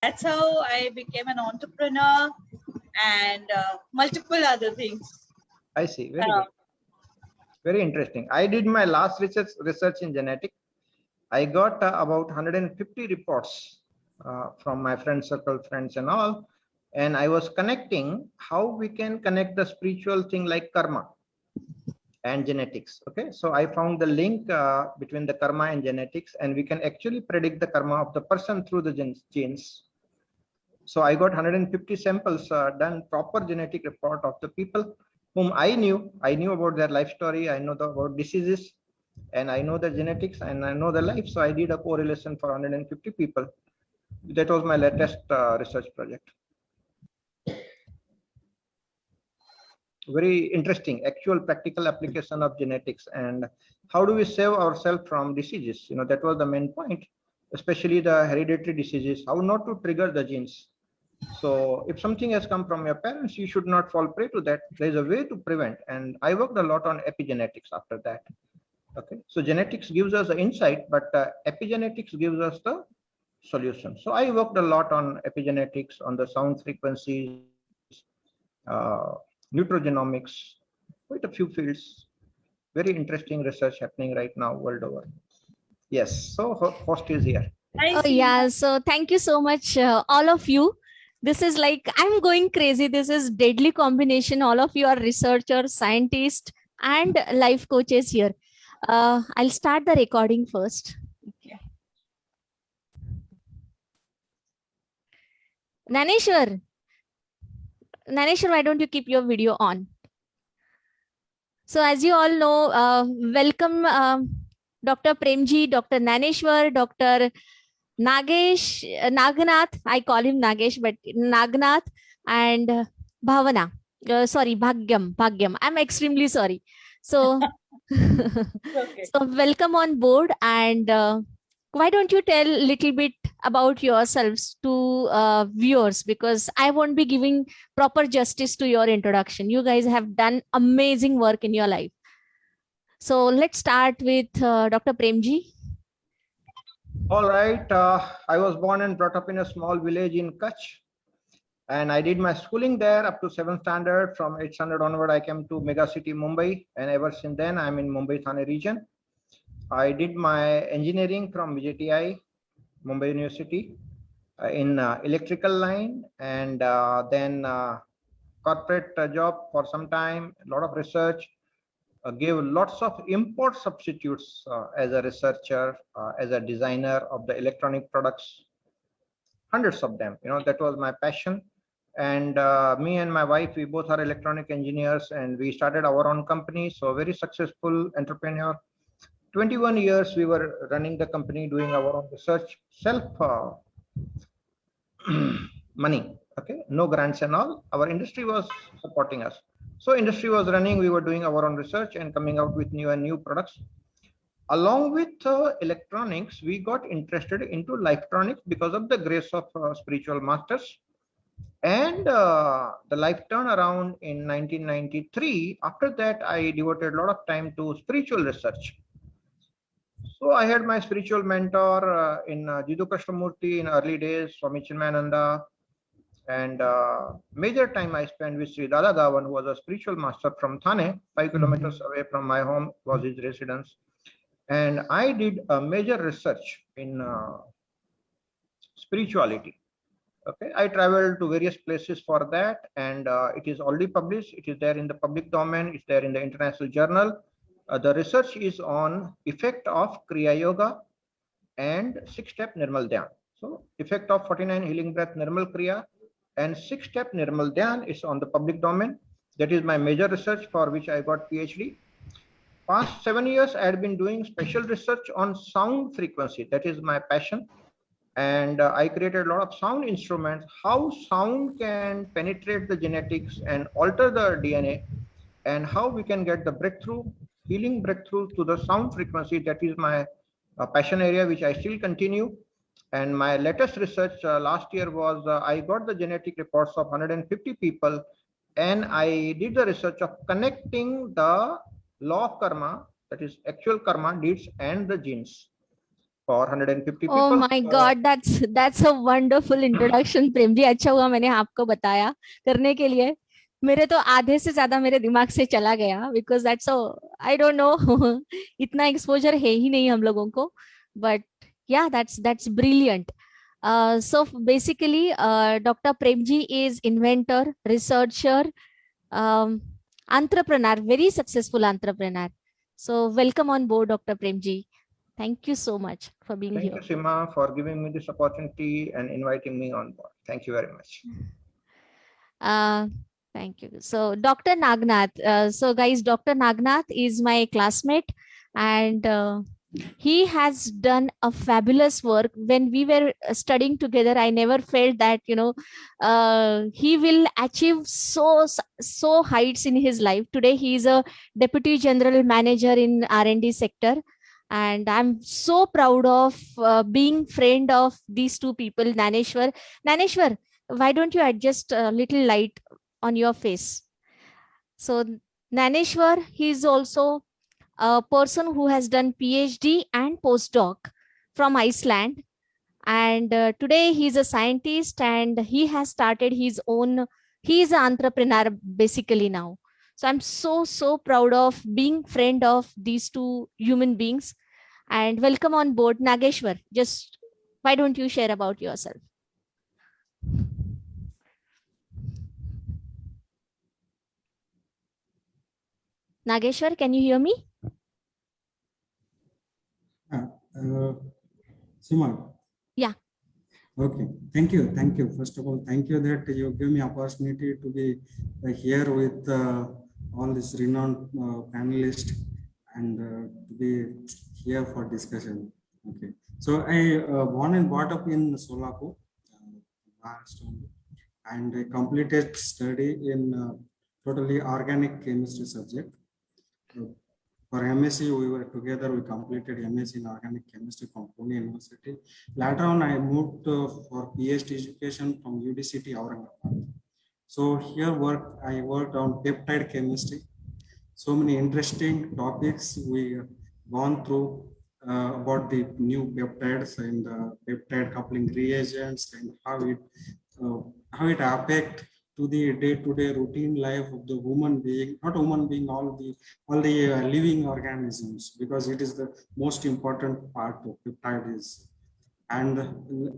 That's how I became an entrepreneur and multiple other things. I see. Very good. Very interesting. I did my last research in genetics. I got about 150 reports from my friend circle, friends and all. And I was connecting how we can connect the spiritual thing like karma and genetics. Okay, so I found the link between the karma and genetics, and we can actually predict the karma of the person through the genes. So I got 150 samples done, proper genetic report of the people whom I knew. I knew about their life story. I know about diseases, and I know the genetics, and I know the life. So I did a correlation for 150 people. That was my latest research project. Very interesting, actual practical application of genetics, and how do we save ourselves from diseases? You know, that was the main point, especially the hereditary diseases, how not to trigger the genes. So if something has come from your parents, you should not fall prey to that. There is a way to prevent, and I worked a lot on epigenetics after that. Okay, so genetics gives us the insight, but epigenetics gives us the solution. So I worked a lot on epigenetics, on the sound frequencies, nutrogenomics, quite a few fields. Very interesting research happening right now world over. Yes, so host is here. Oh yeah, so thank you so much, all of you. This is like, I'm going crazy. This is deadly combination. All of you are researchers, scientists, and life coaches here. I'll start the recording first. Okay. Naneshwar, why don't you keep your video on? So as you all know, welcome Dr. Premji, Dr. Naneshwar, Dr. Nagesh, Naganath, I call him Nagesh, but Naganath, and Bhavana. Sorry, Bhagyam. I'm extremely sorry. So, Okay. so welcome on board, and why don't you tell a little bit about yourselves to viewers, because I won't be giving proper justice to your introduction. You guys have done amazing work in your life. So let's start with Dr. Premji. All right, I was born and brought up in a small village in Kutch, and I did my schooling there up to 7th standard. From 8th standard onward, I came to mega city Mumbai, and ever since then I'm in Mumbai Thane region. I did my engineering from VJTI, Mumbai University, in electrical line, and then corporate job for some time, a lot of research, gave lots of import substitutes as a researcher, as a designer of the electronic products, hundreds of them. You know, that was my passion. And me and my wife, we both are electronic engineers, and we started our own company. So very successful entrepreneur. 21 years we were running the company, doing our own research, self money. Okay, no grants and all. Our industry was supporting us. So industry was running, we were doing our own research and coming out with new and new products. Along with electronics, we got interested into electronics because of the grace of spiritual masters. And the life turnaround in 1993, after that, I devoted a lot of time to spiritual research. So I had my spiritual mentor in Jiddu Krishnamurti in early days, Swami Chinmayananda, and major time I spent with Sri Dada Gavan, who was a spiritual master from Thane, 5 kilometers away from my home was his residence. And I did a major research in spirituality. Okay, I traveled to various places for that, and it is already published. It is there in the public domain. It's there in the international journal. The research is on effect of Kriya Yoga and 6-step Nirmal Dhyan. So effect of 49 healing breath Nirmal Kriya and 6-step Nirmal Dhyan is on the public domain. That is my major research for which I got PhD. Past 7 years, I had been doing special research on sound frequency. That is my passion. And I created a lot of sound instruments, how sound can penetrate the genetics and alter the DNA, and how we can get the breakthrough, healing breakthrough to the sound frequency. That is my passion area, which I still continue. And my latest research last year was I got the genetic reports of 150 people, and I did the research of connecting the law of karma, that is actual karma deeds, and the genes. for 150 people. Oh my God, that's a wonderful introduction, Prem ji. अच्छा हुआ मैंने आपको बताया करने के लिए. मेरे तो आधे से ज्यादा मेरे दिमाग से चला गया, because that's so, I don't know, इतना एक्सपोजर है ही नहीं हम लोगों को. But yeah, that's brilliant. So basically, Dr. Premji is inventor, researcher, entrepreneur, very successful entrepreneur. So welcome on board, Dr. Premji. Thank you so much for being Thank here. you, Seema, for giving me this opportunity and inviting me on board. Thank you very much. Thank you. So Dr. Nagnath, so guys, Dr. Nagnath is my classmate, and he has done a fabulous work. When we were studying together, I never felt that, he will achieve so heights in his life. Today, he is a deputy general manager in R&D sector. And I'm so proud of being friend of these two people, Naneshwar. Naneshwar, why don't you adjust a little light on your face? So Naneshwar, he is also a person who has done PhD and postdoc from Iceland. And today he is a scientist, and he has started his own, he is an entrepreneur basically now. So I'm so proud of being friend of these two human beings. And welcome on board, Nageshwar. Just why don't you share about yourself? Nageshwar, can you hear me? Seema. Yeah. Okay. Thank you. Thank you. First of all, thank you that you give me opportunity to be here with all these renowned panelists and to be here for discussion. Okay. So I born and brought up in Solapur, Maharashtra, and I completed study in totally organic chemistry subject. For MSc, we were together, we completed MSc in organic chemistry from Pune University. Later on, I moved for PhD education from UDCT Aurangabad. So here I worked on peptide chemistry. So many interesting topics we gone through about the new peptides and peptide coupling reagents and how it affect to the day-to-day routine life of the human being, not human being, all the living organisms, because it is the most important part of peptide is. And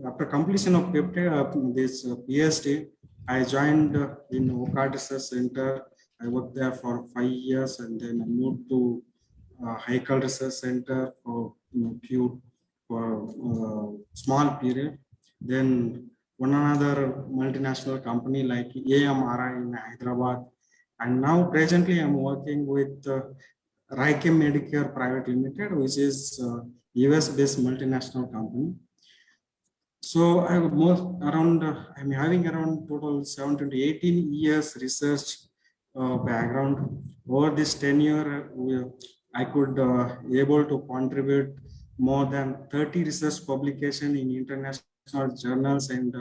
after completion of peptide, this PhD, I joined in OCAD Research Center. I worked there for 5 years, and then I moved to Haikal Research Center for small period. Then one another multinational company like AMRI in Hyderabad, and now presently I'm working with Raike Medicare Private Limited, which is US-based multinational company. So I'm having around total 17 to 18 years research background. Over this tenure, I could able to contribute more than 30 research publications in international journals and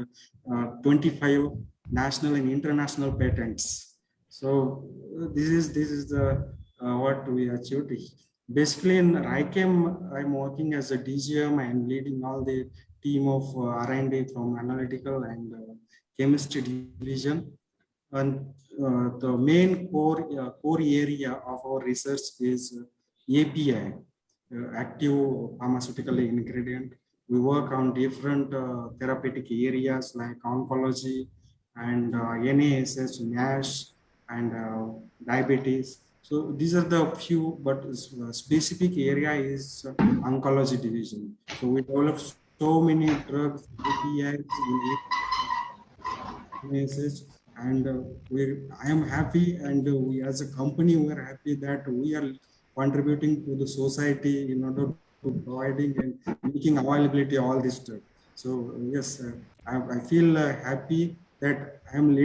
25 national and international patents. So this is the what we achieved. Basically, in RICHEM, I'm working as a DGM and leading all the team of R&D from analytical and chemistry division. And the main core area of our research is API, active pharmaceutical ingredient. We work on different therapeutic areas like oncology and NASH, NASH, and diabetes. So these are the few, but specific area is oncology division. So we develop so many drugs, APIs, and I am happy, and we as a company, we are happy that we are contributing to the society in order to providing and making availability all this stuff. So yes, I feel happy that I'm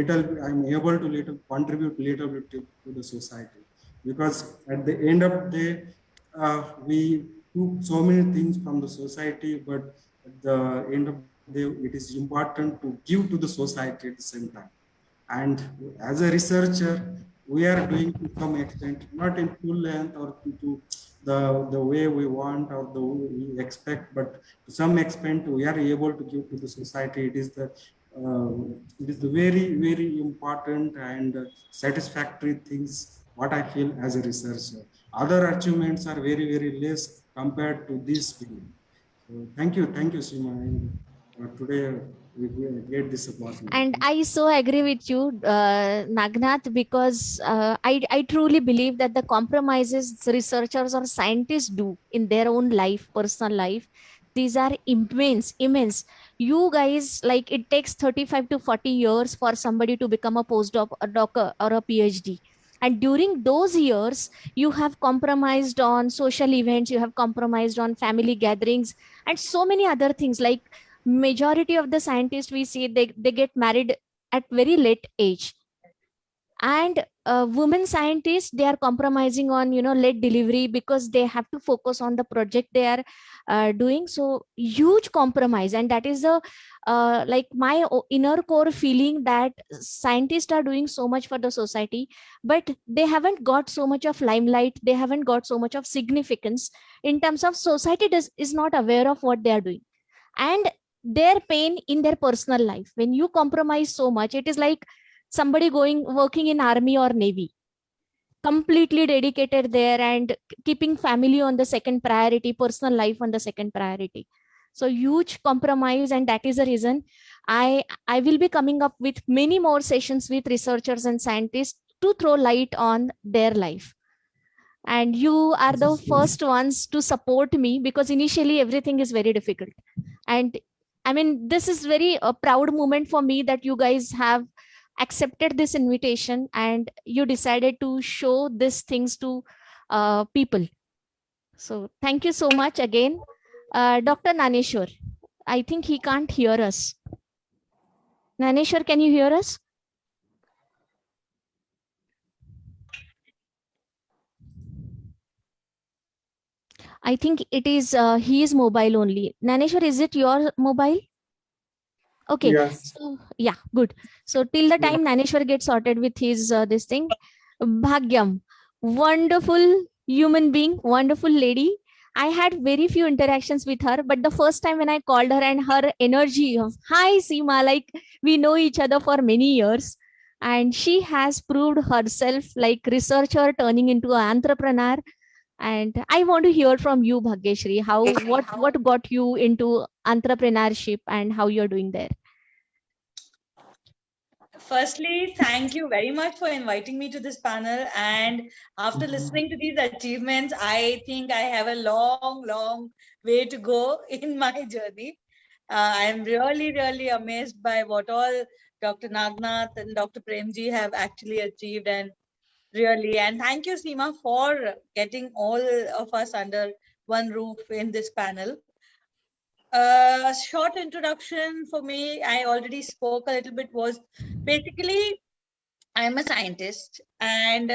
able to contribute little bit to the society, because at the end of the day, we took so many things from the society, but at the end of the day, it is important to give to the society at the same time. And as a researcher, we are doing to some extent, not in full length or to the way we want or the way we expect, but to some extent we are able to give to the society. It is the very important and satisfactory things what I feel as a researcher. Other achievements are very less compared to this field. So thank you, Seema. And today we get this opportunity. And I so agree with you, Nagnath, because I truly believe that the compromises researchers or scientists do in their own life, personal life, these are immense. You guys, like, it takes 35 to 40 years for somebody to become a postdoc, a doctor, or a PhD. And during those years, you have compromised on social events, you have compromised on family gatherings, and so many other things. Like, majority of the scientists we see, they get married at very late age, and women scientists, they are compromising on late delivery because they have to focus on the project they are doing. So huge compromise, and that is a like my inner core feeling, that scientists are doing so much for the society, but they haven't got so much of limelight, they haven't got so much of significance in terms of society is not aware of what they are doing. And their pain in their personal life, when you compromise so much, it is like somebody working in army or navy, completely dedicated there and keeping family on the second priority, personal life on the second priority. So huge compromise, and that is the reason I will be coming up with many more sessions with researchers and scientists to throw light on their life. And you are the first ones to support me, because initially everything is very difficult. And I mean, this is very a proud moment for me that you guys have accepted this invitation and you decided to show these things to people. So thank you so much again. Dr. Naneshwar, I think he can't hear us. Naneshwar, can you hear us? I think it is he is mobile only. Naneshwar, is it your mobile? Okay. Yes. So yeah, good. So till the time Naneshwar gets sorted with his this thing, Bhagyam, wonderful human being, wonderful lady. I had very few interactions with her, but the first time when I called her, and her energy of hi Seema, like we know each other for many years, and she has proved herself like researcher turning into an entrepreneur. And I want to hear from you, Bhagyeshri, what got you into entrepreneurship and how you're doing there. Firstly, thank you very much for inviting me to this panel. And after listening to these achievements, I think I have a long way to go in my journey. I'm really amazed by what all Dr. Nagnath and Dr. Premji have actually achieved. And thank you, Seema, for getting all of us under one roof in this panel. A short introduction for me, I already spoke a little bit, was basically I'm a scientist, and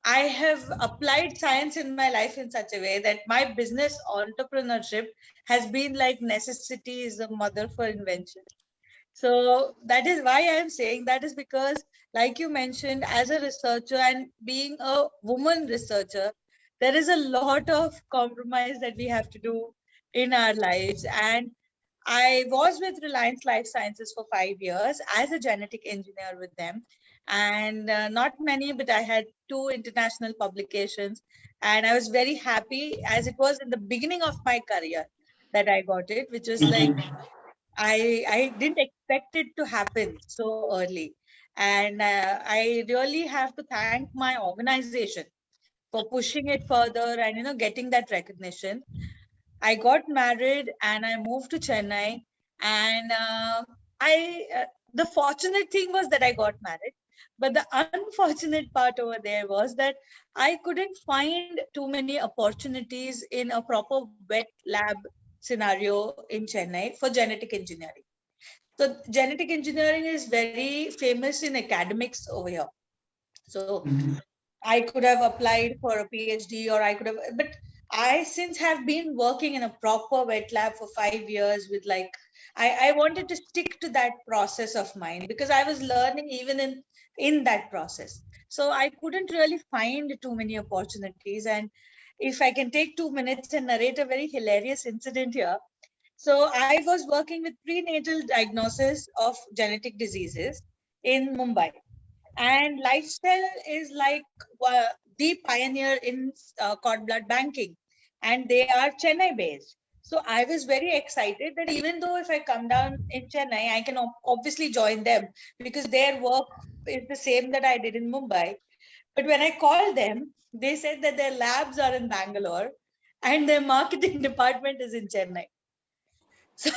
I have applied science in my life in such a way that my business entrepreneurship has been like necessity is the mother for invention. So that is why I'm saying that, is because, like you mentioned, as a researcher and being a woman researcher, there is a lot of compromise that we have to do in our lives. And I was with Reliance Life Sciences for 5 years as a genetic engineer with them. And not many, but I had 2 international publications. And I was very happy, as it was in the beginning of my career that I got it, which was like, I didn't expect it to happen so early. And I really have to thank my organization for pushing it further and, getting that recognition. I got married and I moved to Chennai. And the fortunate thing was that I got married. But the unfortunate part over there was that I couldn't find too many opportunities in a proper wet lab scenario in Chennai for genetic engineering. So genetic engineering is very famous in academics over here. So I could have applied for a PhD, or I could have, but I since have been working in a proper wet lab for 5 years with like, I wanted to stick to that process of mine because I was learning even in that process. So I couldn't really find too many opportunities. And if I can take 2 minutes and narrate a very hilarious incident here. So I was working with prenatal diagnosis of genetic diseases in Mumbai. And Lifestyle is like the pioneer in cord blood banking. And they are Chennai based. So I was very excited that even though if I come down in Chennai, I can obviously join them because their work is the same that I did in Mumbai. But when I called them, they said that their labs are in Bangalore and their marketing department is in Chennai. So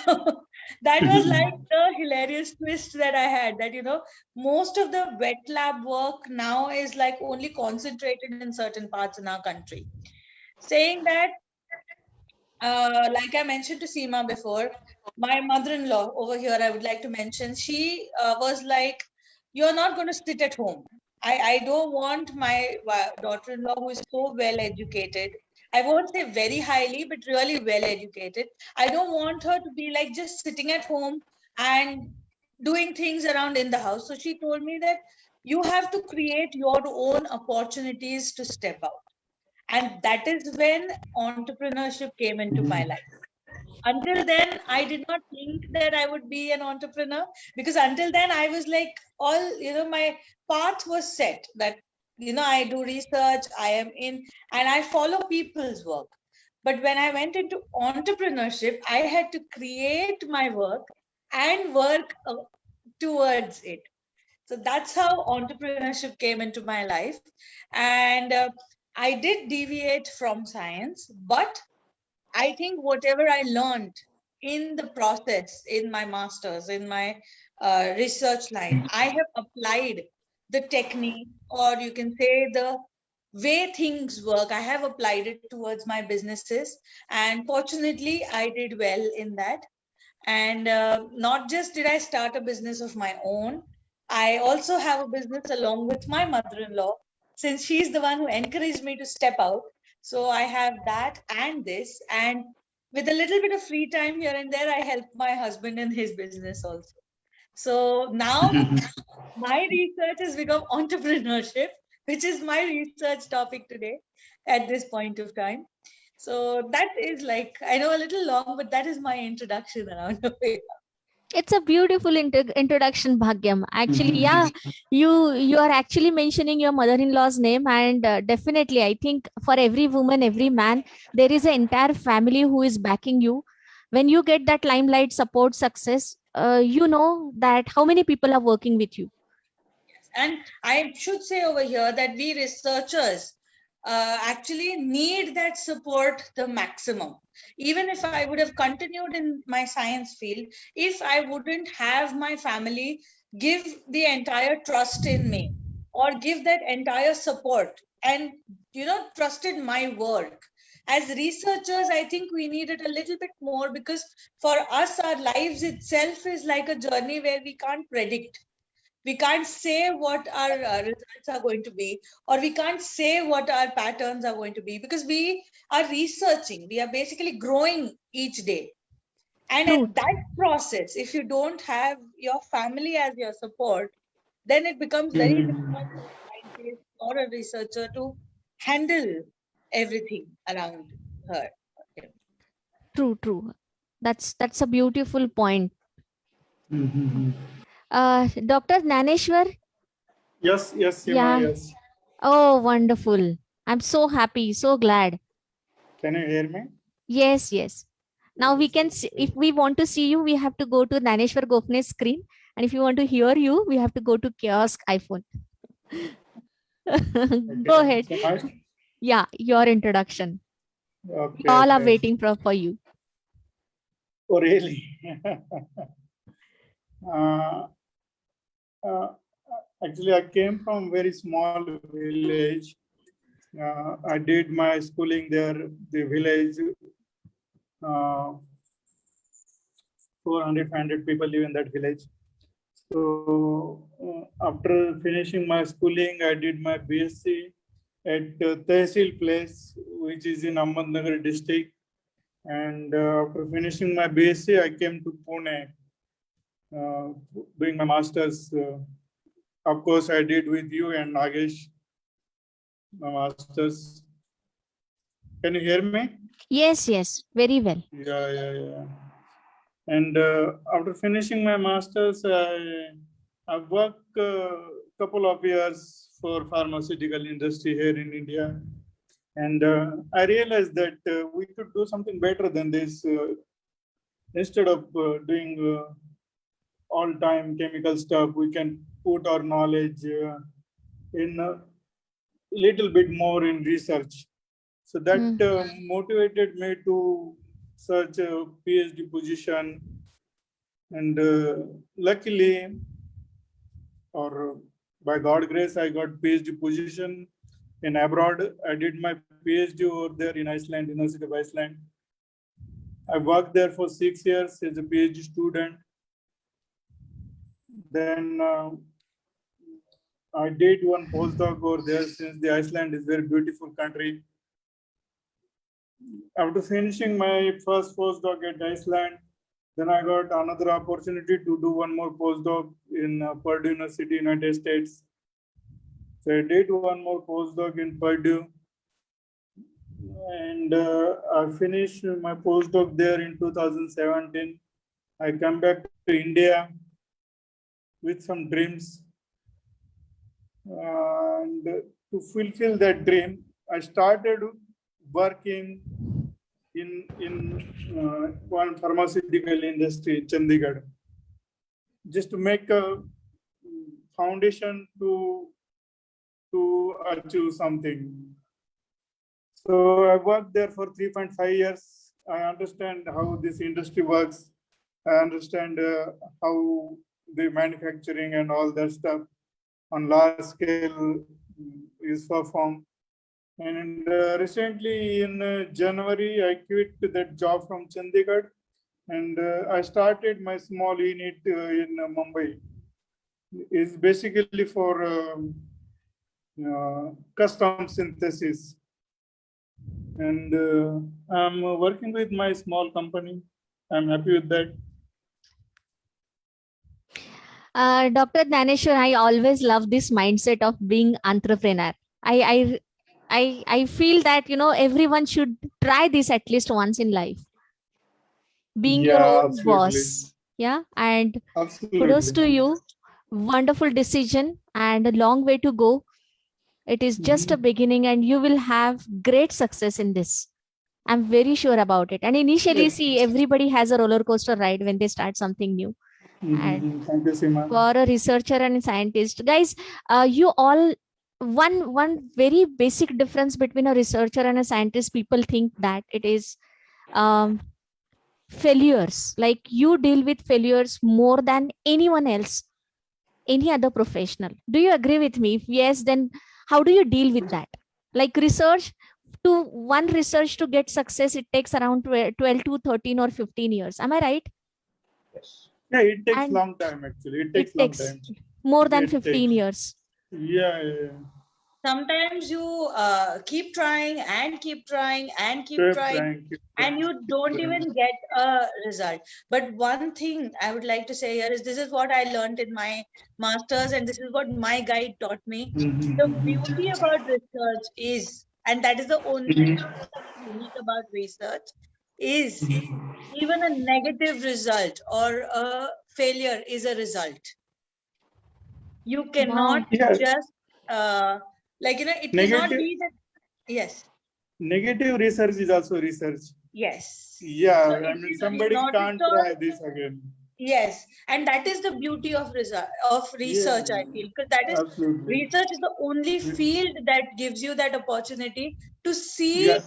that was like the hilarious twist that I had, that, you know, most of the wet lab work now is like only concentrated in certain parts in our country. Saying that, like I mentioned to Seema before, my mother-in-law over here, I would like to mention, she was like, you're not going to sit at home. I don't want my daughter-in-law who is so well educated. I won't say very highly, but really well educated. I don't want her to be like just sitting at home and doing things around in the house. So she told me that you have to create your own opportunities to step out. And that is when entrepreneurship came into my life. Until then, I did not think that I would be an entrepreneur, because until then I was like, all, you know, my path was set that, you know, I do research, I am in, and I follow people's work. But when I went into entrepreneurship, I had to create my work and work towards it. So that's how entrepreneurship came into my life. And I did deviate from science, but I think whatever I learned in the process, in my master's, in my research line, I have applied the technique, or you can say the way things work. I have applied it towards my businesses. And fortunately, I did well in that. And not just did I start a business of my own, I also have a business along with my mother-in-law, since she's the one who encouraged me to step out. So I have that and this, and with a little bit of free time here and there, I help my husband in his business also. So now my research has become entrepreneurship, which is my research topic today at this point of time. So that is like, I know a little long, but that is my introduction around it. It's a beautiful introduction, Bhagyam. Actually, yeah, you are actually mentioning your mother-in-law's name, and definitely, I think for every woman, every man, there is an entire family who is backing you. When you get that limelight, support, success, you know that how many people are working with you. And I should say over here that we researchers actually need that support the maximum. Even if I would have continued in my science field, if I wouldn't have my family give the entire trust in me, or give that entire support, and, you know, trusted my work. As researchers, I think we need it a little bit more, because for us, our lives itself is like a journey where we can't predict. We can't say what our results are going to be, or we can't say what our patterns are going to be, because we are researching. We are basically growing each day. And True. at that process, if you don't have your family as your support, then it becomes very difficult for a scientist or a researcher to handle everything around her. True. That's a beautiful point. Dr. Naneshwar. Yes, Seema, Yeah. yes. Oh, wonderful. I'm so happy, so glad. Can you hear me? Yes. Now we can see, if we want to see you, we have to go to Naneshwar Gofne's screen. And if you want to hear you, we have to go to Kiosk iPhone. Go ahead. So Yeah, your introduction. okay, All are okay. waiting for you. Oh, really? Actually, I came from very small village. I did my schooling there, the village. 400-500 people live in that village. So after finishing my schooling, I did my BSc at Tehsil place, which is in Ahmednagar district. And after finishing my BSc, I came to Pune, doing my master's. Of course, I did with you and Nagesh, my master's. Can you hear me? Yes, yes, very well. Yeah. And after finishing my masters, I worked a couple of years for pharmaceutical industry here in India, and I realized that we could do something better than this. Instead of doing all-time chemical stuff, we can put our knowledge in a little bit more in research. So that motivated me to search a PhD position, and luckily, or by God grace, I got PhD position in abroad. I did my PhD over there in Iceland, University of Iceland. I worked there for 6 years as a PhD student. Then I did one postdoc over there, since the Iceland is a very beautiful country. After finishing my first postdoc at Iceland, then I got another opportunity to do one more postdoc in Purdue University, United States. So I did one more postdoc in Purdue, and I finished my postdoc there in 2017. I come back to India with some dreams, and to fulfill that dream, I started working in one pharmaceutical industry, Chandigarh, just to make a foundation to achieve something. So I worked there for 3.5 years. I understand how this industry works. I understand how the manufacturing and all that stuff on large scale is performed. And recently in January, I quit that job from Chandigarh, and I started my small unit in Mumbai. It's basically for custom synthesis. And I'm working with my small company. I'm happy with that. Dr. Dhaneshwar, I always love this mindset of being entrepreneur. I feel that, you know, everyone should try this at least once in life. Being your own absolutely. boss. Yeah. And Absolutely. kudos to you. Wonderful decision and a long way to go. It is just a beginning and you will have great success in this. I'm very sure about it. And initially, Yes. see, everybody has a roller coaster ride when they start something new. And Thank you, Seema. for a researcher and a scientist, guys, you all, one very basic difference between a researcher and a scientist, people think that it is failures. Like you deal with failures more than anyone else, any other professional. Do you agree with me? If yes, then how do you deal with that? Like research, to one research to get success, it takes around 12 to 13 or 15 years. Am I right? Yes. Yeah, it takes And long time actually. It takes it long takes time. more than It 15 takes. years. Yeah. Sometimes you keep trying and keep trying and keep Keep trying, trying, keep and trying, you keep don't trying. even get a result. But one thing I would like to say here is this is what I learned in my masters, and this is what my guide taught me. The beauty about research is, and that is the only thing that's unique about research, is even a negative result or a failure is a result. You cannot Yeah. just like, you know, it cannot Negative, be that. Yes. negative research is also research. Yes. Yeah, So I if mean, you somebody notice can't try this again. yes, and that is the beauty of research, I feel, because that is Absolutely. research is the only field that gives you that opportunity to see Yeah.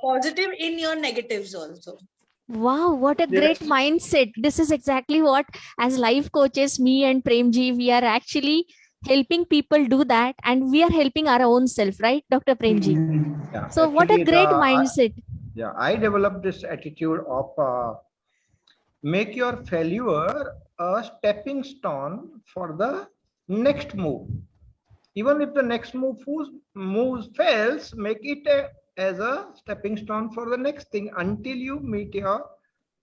positive in your negatives also. Wow, what a Yeah. great mindset. This is exactly what, as life coaches, me and Premji, we are actually helping people do that, and we are helping our own self, right, Dr. Premji? Yeah, So what a actually, great mindset. I developed this attitude of make your failure a stepping stone for the next move. Even if the next moves fails, make it as a stepping stone for the next thing until you meet your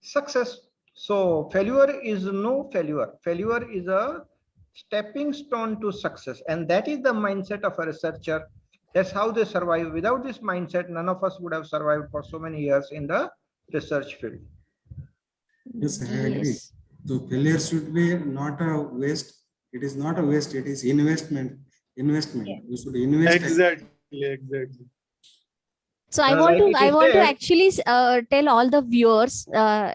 success. So failure is no failure. Failure is a stepping stone to success, and that is the mindset of a researcher That's how they survive. Without this mindset, none of us would have survived for so many years in the research field. Yes, I agree. Yes. So failure should be not a waste. It is not a waste. It is investment. Investment. Yeah. You should invest. Exactly. So I Like it I is want to said, actually tell all the viewers,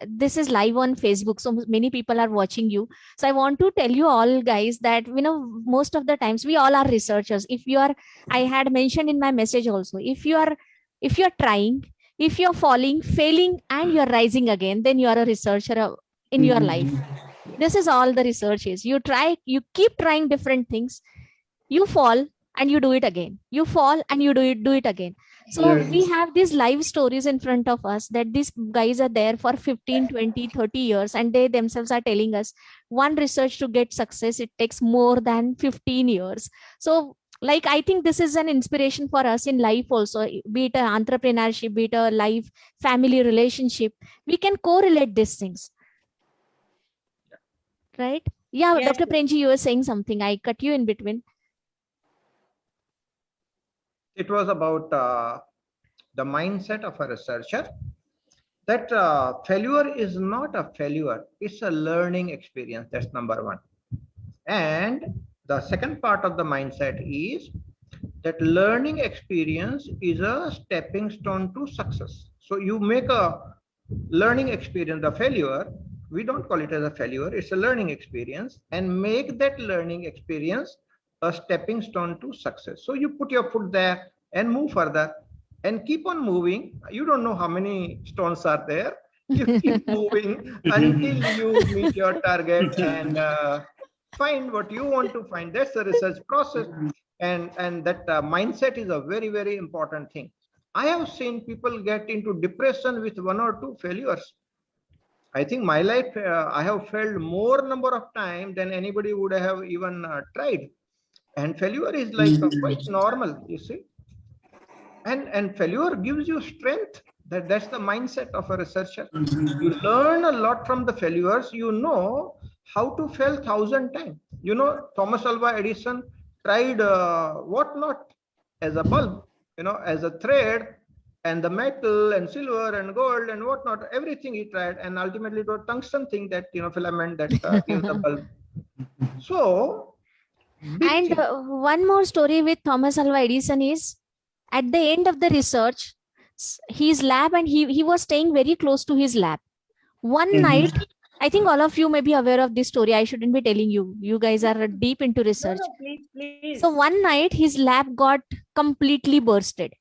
this is live on Facebook, so many people are watching you. So I want to tell you all guys that, you know, most of the times we all are researchers. If you are, I had mentioned in my message also, if you are trying, if you're falling, failing, and you're rising again, then you are a researcher in your life. This is all the research is. You try, you keep trying different things, you fall and you do it again, you fall and you do it again. So Yes. we have these live stories in front of us that these guys are there for 15, 20, 30 years, and they themselves are telling us one research to get success, it takes more than 15 years. So like, I think this is an inspiration for us in life also, be it an entrepreneurship, be it a life, family, relationship. We can correlate these things, right? Yeah, Yes. Dr. Premji, you were saying something. I cut you in between. it was about the mindset of a researcher, that failure is not a failure, it's a learning experience. That's number one. And the second part of the mindset is that learning experience is a stepping stone to success. So you make a learning experience a failure. We don't call it as a failure, it's a learning experience, and make that learning experience a stepping stone to success. So you put your foot there and move further and keep on moving. You don't know how many stones are there. You keep moving until you meet your target and find what you want to find. That's the research process. And that mindset is a very, very important thing. I have seen people get into depression with one or two failures. I think my life, I have failed more number of times than anybody would have even tried. And failure is like quite normal, you see. And failure gives you strength. That's the mindset of a researcher. You learn a lot from the failures. You know how to fail 1,000 times. You know, Thomas Alva Edison tried what not as a bulb, you know, as a thread, and the metal and silver and gold and whatnot, everything he tried, and ultimately it was tungsten thing, that, you know, filament that gave the bulb. So big And thing. one more story with Thomas Alva Edison is, at the end of the research, his lab, and he was staying very close to his lab. One night, I think all of you may be aware of this story. I shouldn't be telling you. You guys are deep into research. No, please. So one night, his lab got completely bursted.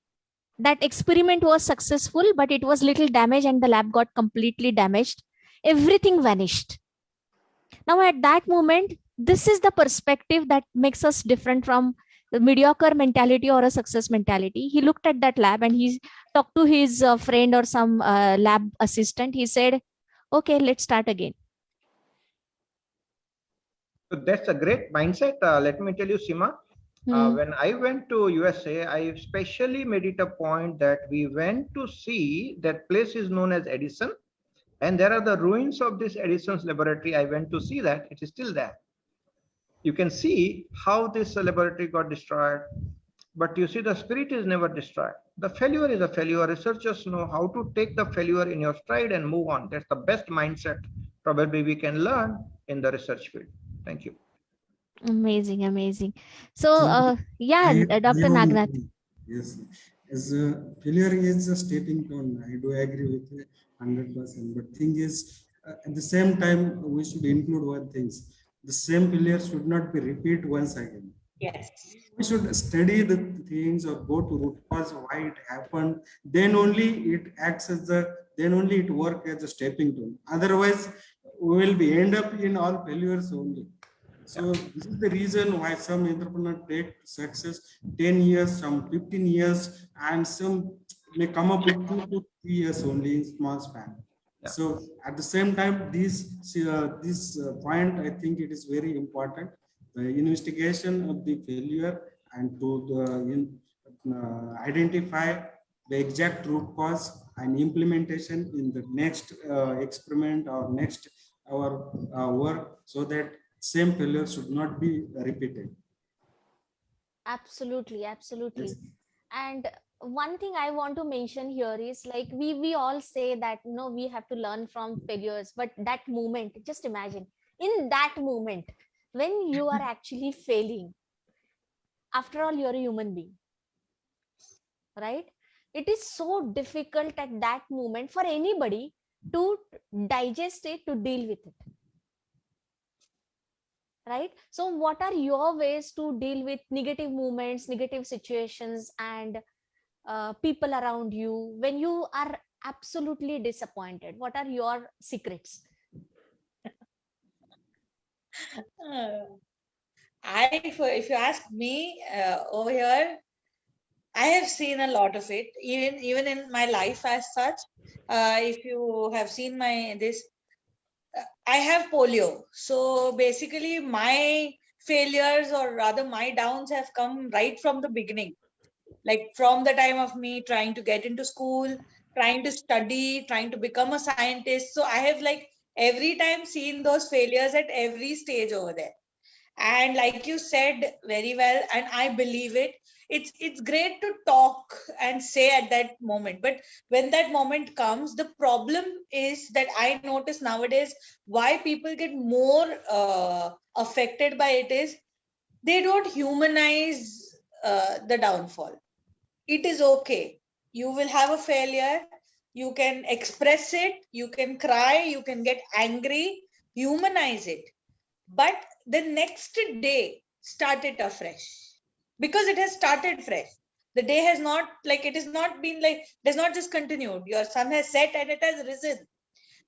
That experiment was successful, but it was little damaged, and the lab got completely damaged. Everything vanished. Now, at that moment, this is the perspective that makes us different from the mediocre mentality or a success mentality. He looked at that lab and he talked to his friend or some lab assistant. He said, okay, let's start again. So that's a great mindset. Let me tell you, Seema, when I went to USA, I specially made it a point that we went to see that place is known as Edison. And there are the ruins of this Edison's laboratory. I went to see that. It is still there. You can see how this laboratory got destroyed. But you see, the spirit is never destroyed. The failure is a failure. Researchers know how to take the failure in your stride and move on. That's the best mindset probably we can learn in the research field. Thank you. Amazing, amazing. So, yeah, Dr. Nagnath. Yes, as failure is a stepping stone. I do agree with you 100%. But thing is, at the same time, we should include one things. The same failure should not be repeat once again. Yes. We should study the things or go to root cause why it happened. Then only it acts as then only it works as a stepping stone. Otherwise, we will be end up in all failures only. So this is the reason why some entrepreneurs take success 10 years, some 15 years, and some may come up with 2 to 3 years only in small span. Yeah. So at the same time, this point, I think it is very important. The investigation of the failure and to identify the exact root cause and implementation in the next experiment or next our work, so that same failure should not be repeated. Absolutely, absolutely. Yes. And one thing I want to mention here is like we all say that we have to learn from failures, but that moment, just imagine in that moment when you are actually failing. After all, you're a human being, right? It is so difficult at that moment for anybody to digest it, to deal with it, right? So what are your ways to deal with negative moments, negative situations, and people around you when you are absolutely disappointed? What are your secrets? If you ask me over here, I have seen a lot of it, even in my life as such. If you have seen I have polio. So basically, my failures, or rather my downs, have come right from the beginning. Like from the time of me trying to get into school, trying to study, trying to become a scientist. So I have like every time seen those failures at every stage over there. And like you said very well, and I believe it, it's great to talk and say at that moment, but when that moment comes, the problem is that I notice nowadays why people get more affected by it is they don't humanize the downfall. It is okay, you will have a failure, you can express it, you can cry, you can get angry, humanize it, but the next day start it afresh, because it has started fresh. The day has not, like, it has not been like, it has not just continued. Your sun has set and it has risen.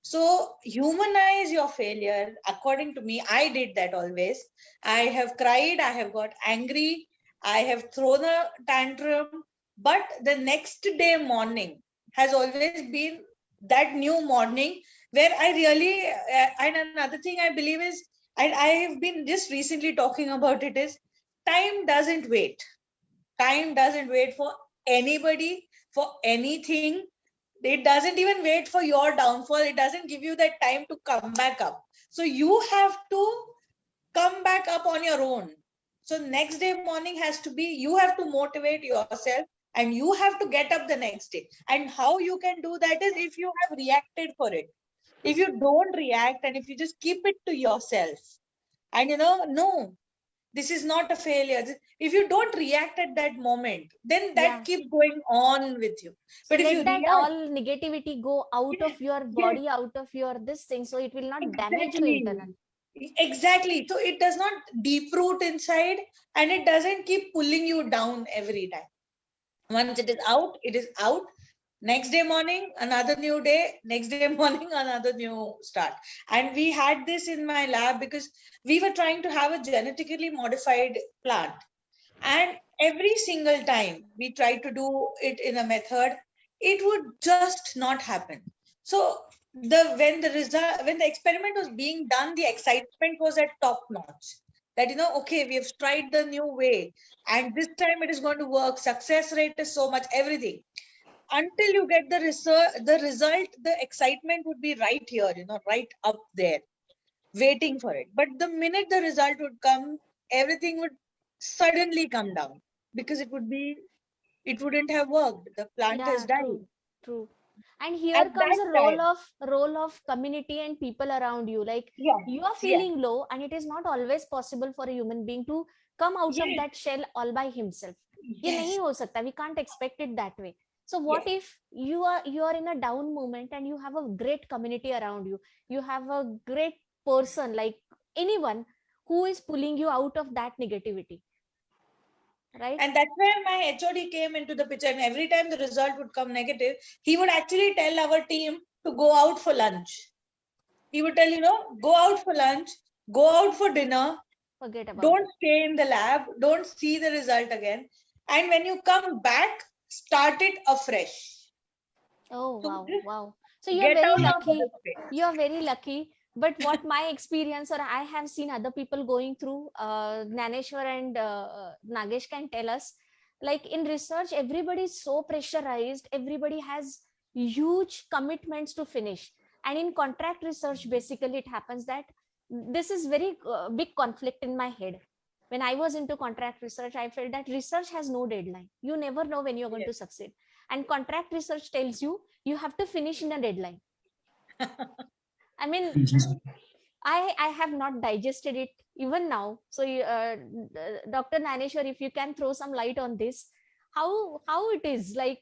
So humanize your failure. According to me, I did that always. I have cried, I have got angry, I have thrown a tantrum, but the next day morning has always been that new morning where I really, and another thing I believe is, and I have been just recently talking about it, is time doesn't wait. Time doesn't wait for anybody, for anything. It doesn't even wait for your downfall. It doesn't give you that time to come back up. So you have to come back up on your own. So next day morning has to be, you have to motivate yourself and you have to get up the next day. And how you can do that is if you have reacted for it. If you don't react and if you just keep it to yourself and no, this is not a failure. If you don't react at that moment, then that Yeah. keeps going on with you. So But if you let that react, all negativity go out yes, of your yes, body, out of your this thing, so it will not damage you exactly. internally. Exactly. So it does not deep root inside and it doesn't keep pulling you down every time. Once it is out, it is out. Next day morning, another new day. Next day morning, another new start. And we had this in my lab because we were trying to have a genetically modified plant. And every single time we tried to do it in a method, it would just not happen. So when the experiment was being done, the excitement was at top notch. That okay, we have tried the new way, and this time it is going to work. Success rate is so much, everything. Until you get the result, the excitement would be right here, right up there, waiting for it. But the minute the result would come, everything would suddenly come down because it wouldn't have worked. The plant has Yeah, died. true. And here At comes that a time, role of community and people around you. Like yeah, you are yeah, feeling low, and it is not always possible for a human being to come out of yes, that shell all by himself. ये नहीं yes, हो सकता. We can't expect it that way. So what yes. if you are in a down moment and you have a great community around you? You have a great person, like anyone who is pulling you out of that negativity, right? And that's where my HOD came into the picture. And every time the result would come negative, he would actually tell our team to go out for lunch. He would tell, go out for lunch, go out for dinner, Forget about don't it. stay in the lab, don't see the result again. And when you come back, start it afresh. Oh, So wow, just wow. So you're get very out of the lucky. space. You're very lucky. But what my experience, or I have seen other people going through, Naneshwar and Nagesh can tell us, like in research, everybody is so pressurized. Everybody has huge commitments to finish. And in contract research, basically, it happens that this is very big conflict in my head. When I was into contract research, I felt that research has no deadline. You never know when you're going to succeed. And contract research tells you have to finish in a deadline. I mean, I have not digested it even now. So, Dr. Naneshwar, if you can throw some light on this, how it is like,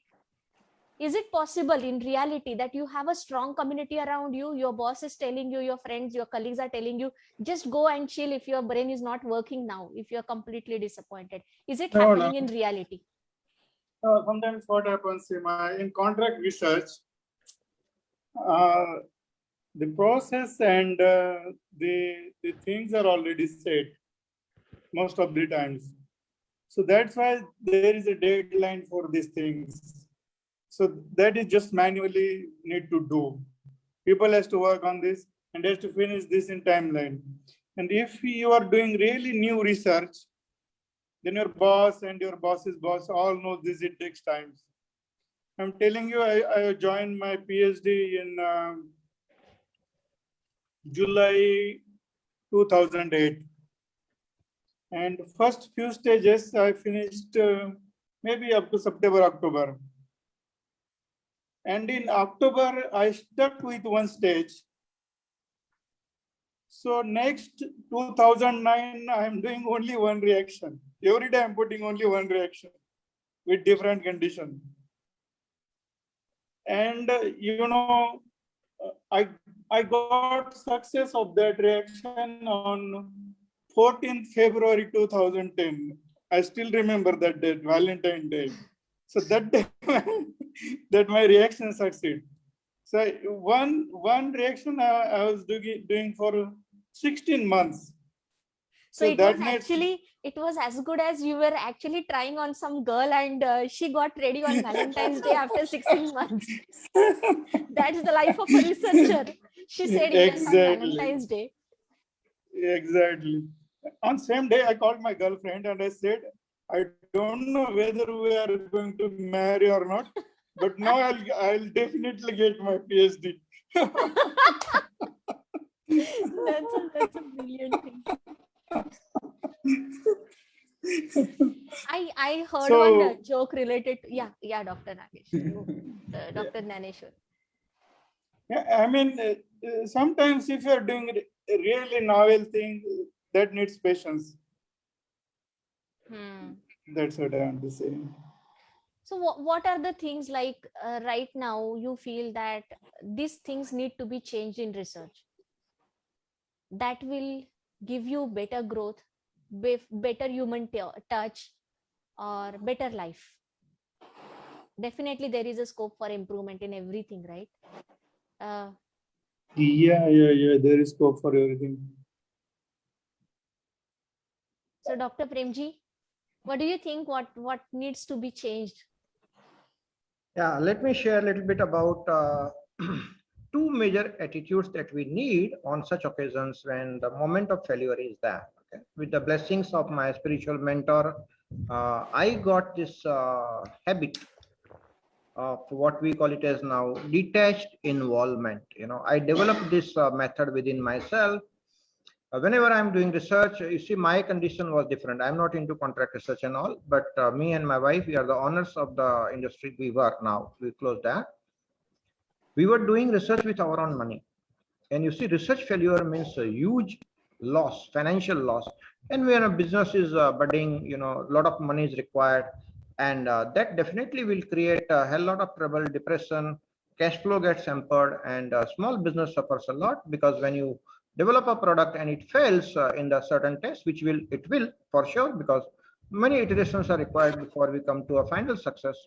is it possible in reality that you have a strong community around you? Your boss is telling you, your friends, your colleagues are telling you, just go and chill if your brain is not working now, if you're completely disappointed. Is it No, happening in reality? Sometimes what happens in contract research, the process and the things are already set most of the times. So that's why there is a deadline for these things. So that is just manually need to do. People has to work on this and has to finish this in timeline. And if you are doing really new research, then your boss and your boss's boss all know this, it takes time. I'm telling you, I joined my PhD in July 2008. And first few stages I finished maybe up to September, October. And in October, I stuck with one stage. So next 2009, I'm doing only one reaction. Every day I'm putting only one reaction with different condition. And I got success of that reaction on 14th February 2010. I still remember that date, Valentine's Day. So that day, that my reaction succeed. So one reaction I was doing for 16 months. So it was actually, it was as good as you were actually trying on some girl and she got ready on Valentine's Day after 16 months. That's the life of a researcher. She said yes on Valentine's Day. Exactly. On same day, I called my girlfriend and I said, I don't know whether we are going to marry or not, but now I'll definitely get my PhD. That's a brilliant thing. I heard one joke related to, yeah, Dr. Naneshwar. Dr. Naneshwar. Yeah, I mean, sometimes if you're doing a really novel thing, that needs patience. That's what I want to say. So what are the things like right now you feel that these things need to be changed in research that will give you better growth, better human touch, or better life? Definitely there is a scope for improvement in everything, right? Yeah, there is scope for everything. So Dr. Premji, what do you think, what needs to be changed? Yeah, let me share a little bit about two major attitudes that we need on such occasions when the moment of failure is there. Okay? With the blessings of my spiritual mentor, I got this habit of what we call it as now detached involvement. I developed this method within myself. Whenever I'm doing research, you see, my condition was different. I'm not into contract research and all, but me and my wife, we are the owners of the industry we work now. We closed that. We were doing research with our own money. And you see, research failure means a huge loss, financial loss. And when a business is budding, a lot of money is required. And that definitely will create a hell lot of trouble, depression, cash flow gets hampered, and small business suffers a lot, because when you develop a product and it fails in the certain test, it will for sure, because many iterations are required before we come to a final success.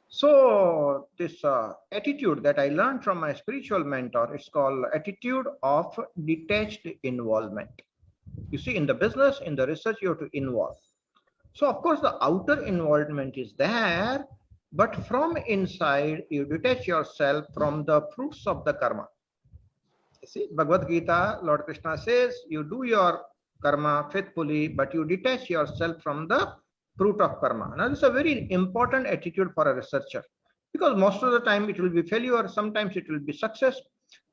So this attitude that I learned from my spiritual mentor, it's called attitude of detached involvement. You see, in the business, in the research, you have to involve. So of course the outer involvement is there, but from inside you detach yourself from the fruits of the karma. You see, Bhagavad Gita, Lord Krishna says, you do your karma faithfully, but you detach yourself from the fruit of karma. Now this is a very important attitude for a researcher, because most of the time it will be failure, sometimes it will be success.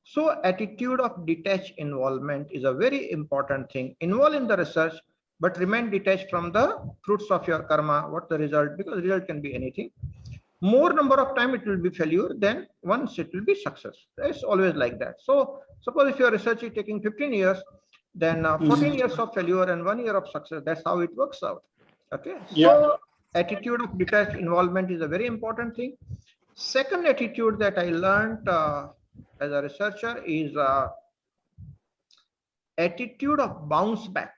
So attitude of detached involvement is a very important thing. Involve in the research, but remain detached from the fruits of your karma, what the result, because result can be anything. More number of time it will be failure than once it will be success. It's always like that. So suppose if your research is taking 15 years, then 14 years of failure and 1 year of success. That's how it works out. Okay. Yeah. So attitude of detached involvement is a very important thing. Second attitude that I learned as a researcher is attitude of bounce back.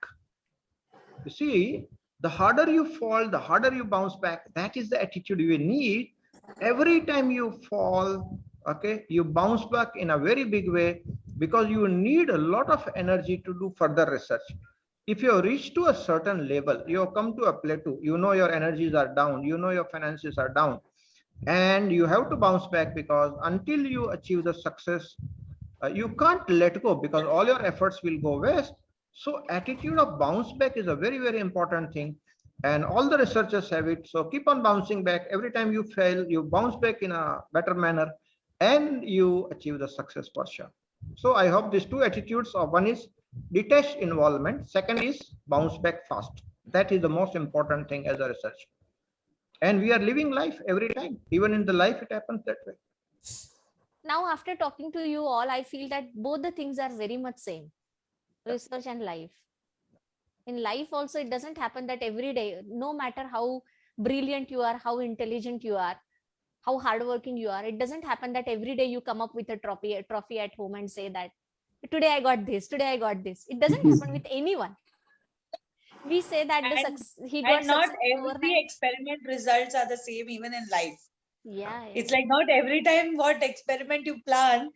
You see, the harder you fall, the harder you bounce back. That is the attitude you need. Every time you fall, okay, you bounce back in a very big way, because you need a lot of energy to do further research. If you have reached to a certain level, you have come to a plateau, you know your energies are down, you know your finances are down, and you have to bounce back, because until you achieve the success, you can't let go, because all your efforts will go waste. So attitude of bounce back is a very, very important thing, and all the researchers have it. So keep on bouncing back. Every time you fail, you bounce back in a better manner, and you achieve the success for sure. So I hope these two attitudes of, one is detached involvement, second is bounce back fast. That is the most important thing as a researcher. And we are living life every time, even in the life it happens that way. Now, after talking to you all, I feel that both the things are very much same, research and life. In life also, it doesn't happen that every day, no matter how brilliant you are, how intelligent you are, how hardworking you are, it doesn't happen that every day you come up with a trophy at home and say that today I got this, today I got this. It doesn't happen with anyone. We say that he got And not success every overnight. experiment results are the same, even in life. Yeah, It's like not every time what experiment you plan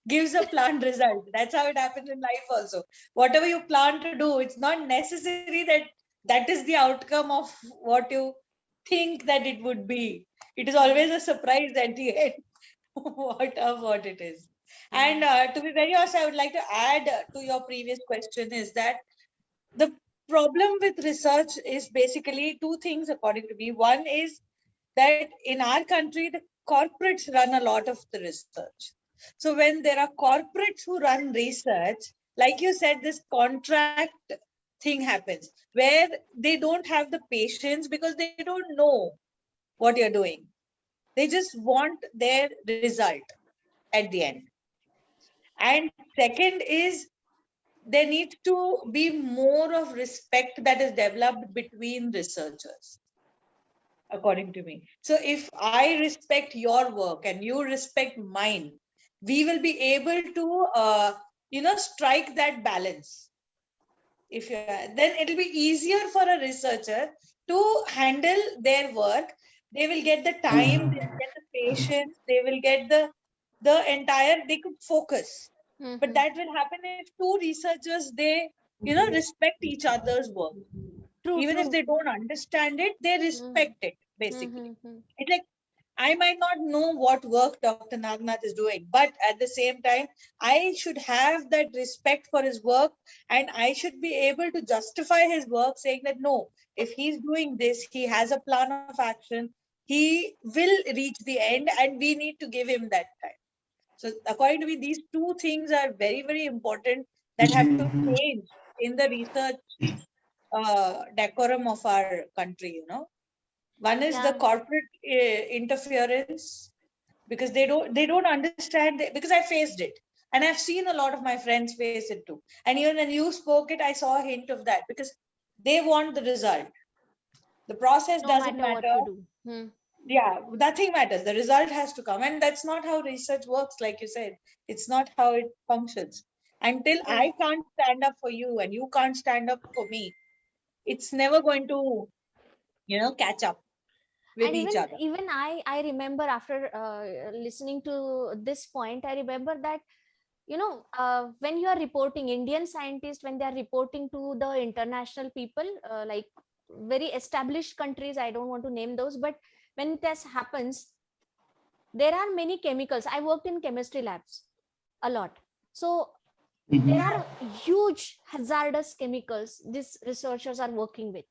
gives a planned result. That's how it happens in life also. Whatever you plan to do, it's not necessary that that is the outcome of what you think that it would be. It is always a surprise at the end what it is. And to be very honest, I would like to add to your previous question is that the problem with research is basically two things according to me. One is that in our country, the corporates run a lot of the research. So when there are corporates who run research, like you said, this contract thing happens where they don't have the patience because they don't know what you're doing. They just want their result at the end. And second is there needs to be more of respect that is developed between researchers, according to me. So if I respect your work and you respect mine, we will be able to, strike that balance. If you then it'll be easier for a researcher to handle their work. They will get the time, they will get the patience, they will get the entire. They could focus. But that will happen if two researchers they respect each other's work. Even if they don't understand it, they respect it, basically. It's like, I might not know what work Dr. Nagnath is doing, but at the same time, I should have that respect for his work, and I should be able to justify his work, saying that no, if he's doing this, he has a plan of action, he will reach the end, and we need to give him that time. So according to me, these two things are very, very important that have to change in the research decorum of our country. One is the corporate interference, because they don't understand because I faced it, and I've seen a lot of my friends face it too. And even when you spoke it, I saw a hint of that, because they want the result. The process doesn't matter. Yeah, nothing matters. The result has to come, and that's not how research works. Like you said, it's not how it functions. Until I can't stand up for you and you can't stand up for me, it's never going to catch up with and each other. Even I remember after listening to this point, I remember that when you are reporting, Indian scientists, when they are reporting to the international people, like very established countries, I don't want to name those, but when this happens, there are many chemicals. I worked in chemistry labs a lot, so there are huge hazardous chemicals these researchers are working with.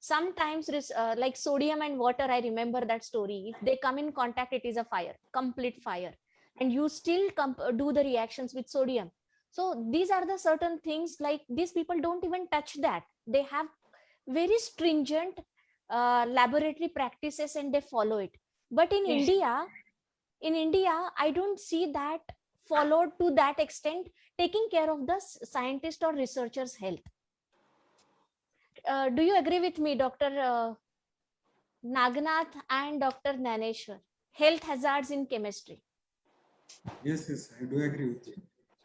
Sometimes like sodium and water, I remember that story. If they come in contact, it is a fire, complete fire, and you still do the reactions with sodium. So these are the certain things, like these people don't even touch that. They have very stringent laboratory practices and they follow it. But in Yes. India, I don't see that followed to that extent, taking care of the scientist or researcher's health. Do you agree with me, Dr. Naganath and Dr. Naneshwar? Health hazards in chemistry. Yes, yes, I do agree with you.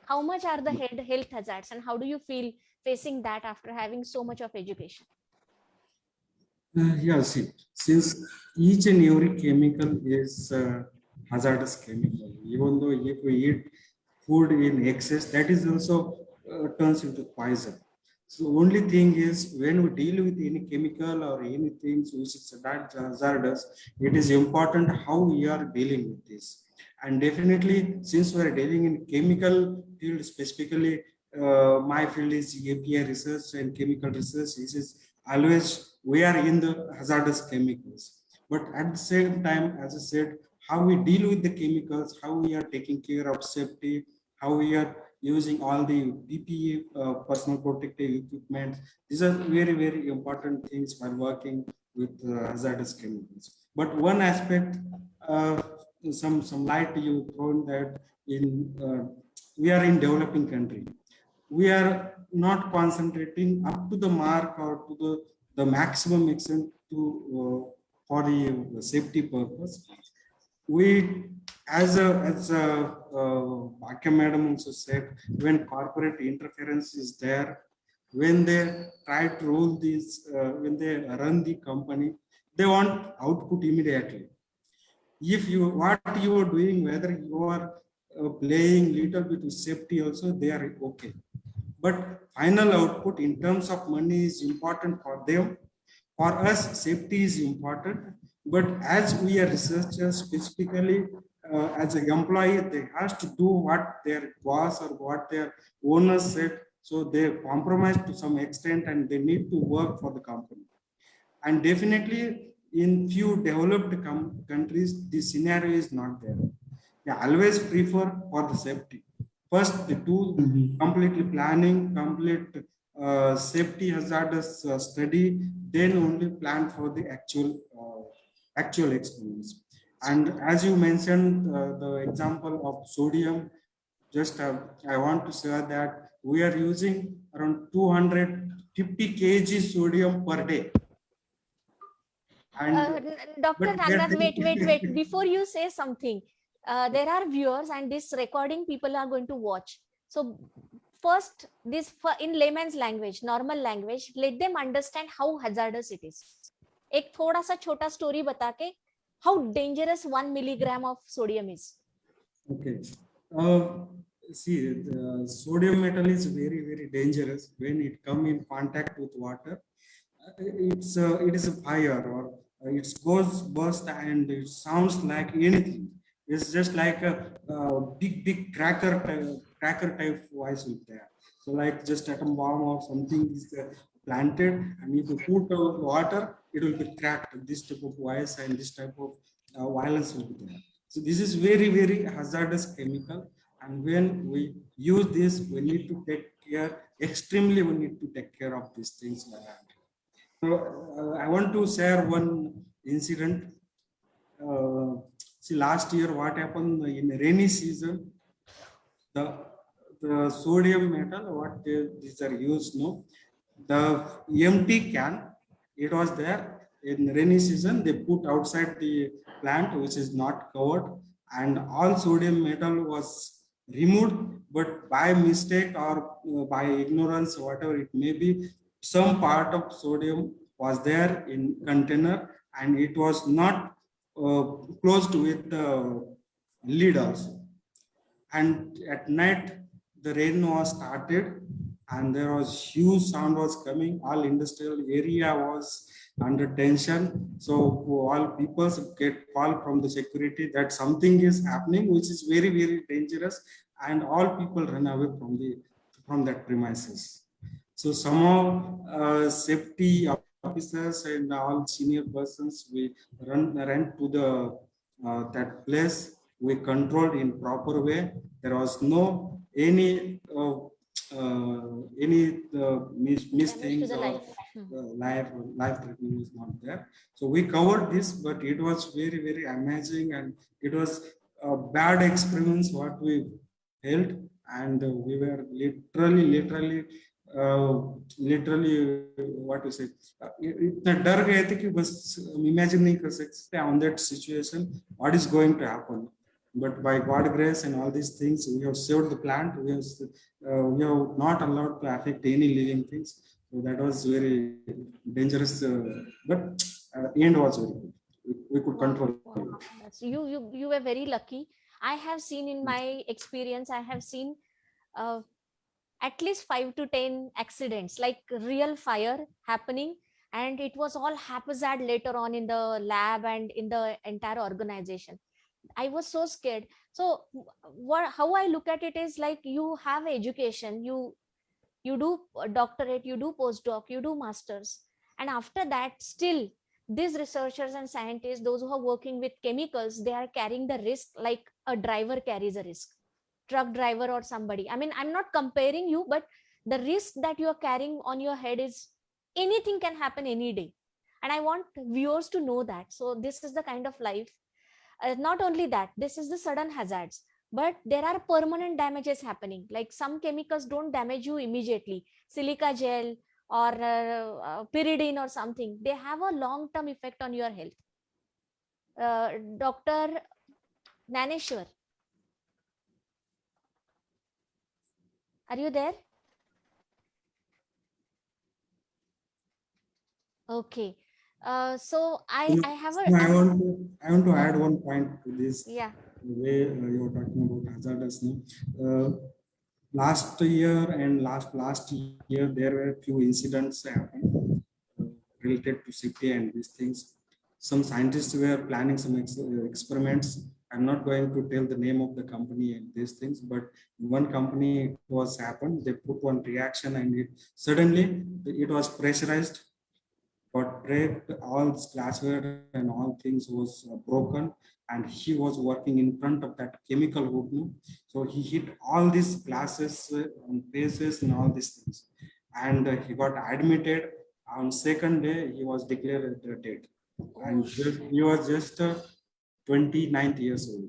How much are the health hazards, and how do you feel facing that after having so much of education? Yeah, see, since each and every chemical is hazardous chemical, even though if we eat food in excess, that is also turns into poison. So only thing is when we deal with any chemical or anything which is that hazardous, it is important how we are dealing with this. And definitely, since we are dealing in chemical field specifically, my field is API research and chemical research. This is always we are in the hazardous chemicals, but at the same time, as I said, how we deal with the chemicals, how we are taking care of safety, how we are using all the PPE, personal protective equipment. These are very, very important things while working with hazardous chemicals. But one aspect, some light you thrown that in we are in developing country. We are not concentrating up to the mark or to the maximum extent to for the safety purpose. We, as Bhakya madam also said, when corporate interference is there, when they try to rule this, when they run the company, they want output immediately. If you what you are doing, whether you are playing little bit with safety also, they are okay. But final output in terms of money is important for them. For us, safety is important. But as we are researchers, specifically as an employee, they have to do what their boss or what their owners said. So they compromise to some extent and they need to work for the company. And definitely in few developed countries, the scenario is not there. They always prefer for the safety. First, the two completely planning, complete safety hazardous study, then only plan for the actual experiments. And as you mentioned, the example of sodium, just I want to say that we are using around 250 kg sodium per day. And Dr. Naganath, wait. Before you say something, there are viewers and this recording people are going to watch. So first, this in layman's language, normal language, let them understand how hazardous it is. एक थोड़ा सा छोटा story बता के how dangerous 1 milligram of sodium is. Okay. See, the sodium metal is very, very dangerous when it come in contact with water. It is a fire or it goes burst and it sounds like anything. It's just like a big cracker type voice with there. So like just atom bomb or something is planted, and if you put water, it will be cracked. This type of voice and this type of violence will be there. So this is very, very hazardous chemical. And when we use this, we need to take care, extremely we need to take care of these things. So I want to share one incident. See, last year what happened in rainy season, the sodium metal, what these are used, no, the empty can, it was there in rainy season, they put outside the plant which is not covered, and all sodium metal was removed, but by mistake or by ignorance, whatever it may be, some part of sodium was there in container and it was not closed with the lid also. And at night the rain was started and there was huge sound was coming. All industrial area was under tension. So all people get call from the security that something is happening, which is very, very dangerous, and all people run away from that premises. So somehow safety officers and all senior persons, we ran to the that place. We controlled in proper way. There was no any mis things or life threatening was not there. So we covered this, but it was very amazing, and it was a bad experience what we held, and we were literally what to say, इतना डर गए थे कि बस imagine नहीं कर सकते on that situation what is going to happen. But by God grace and all these things, we have saved the plant. We have not allowed to affect any living things. So that was very dangerous, but end was very good. We could control it. You were very lucky. I have seen in my experience, I have seen at least 5 to 10 accidents, like real fire happening, and it was all haphazard later on in the lab and in the entire organization. I was so scared. So how I look at it is like, you have education, you do a doctorate, you do postdoc, you do masters, and after that still these researchers and scientists, those who are working with chemicals, they are carrying the risk like a driver carries a risk, truck driver or somebody. I mean, I'm not comparing you, but the risk that you are carrying on your head is, anything can happen any day, and I want viewers to know that. So this is the kind of life. Not only that, this is the sudden hazards, but there are permanent damages happening. Like some chemicals don't damage you immediately, silica gel or pyridine or something, they have a long-term effect on your health. Dr. Naneshwar, are you there? Okay. So I have a. I want to add one point to this. Yeah. The way you were talking about hazardous. Last year and last year, there were a few incidents happened related to safety and these things. Some scientists were planning some experiments. I'm not going to tell the name of the company and these things, but one company was happened. They put one reaction, and suddenly it was pressurized, got break, all glassware and all things was broken, and he was working in front of that chemical hood. So he hit all these glasses on faces and all these things, and he got admitted. On second day, he was declared dead, and he was just 29 years old.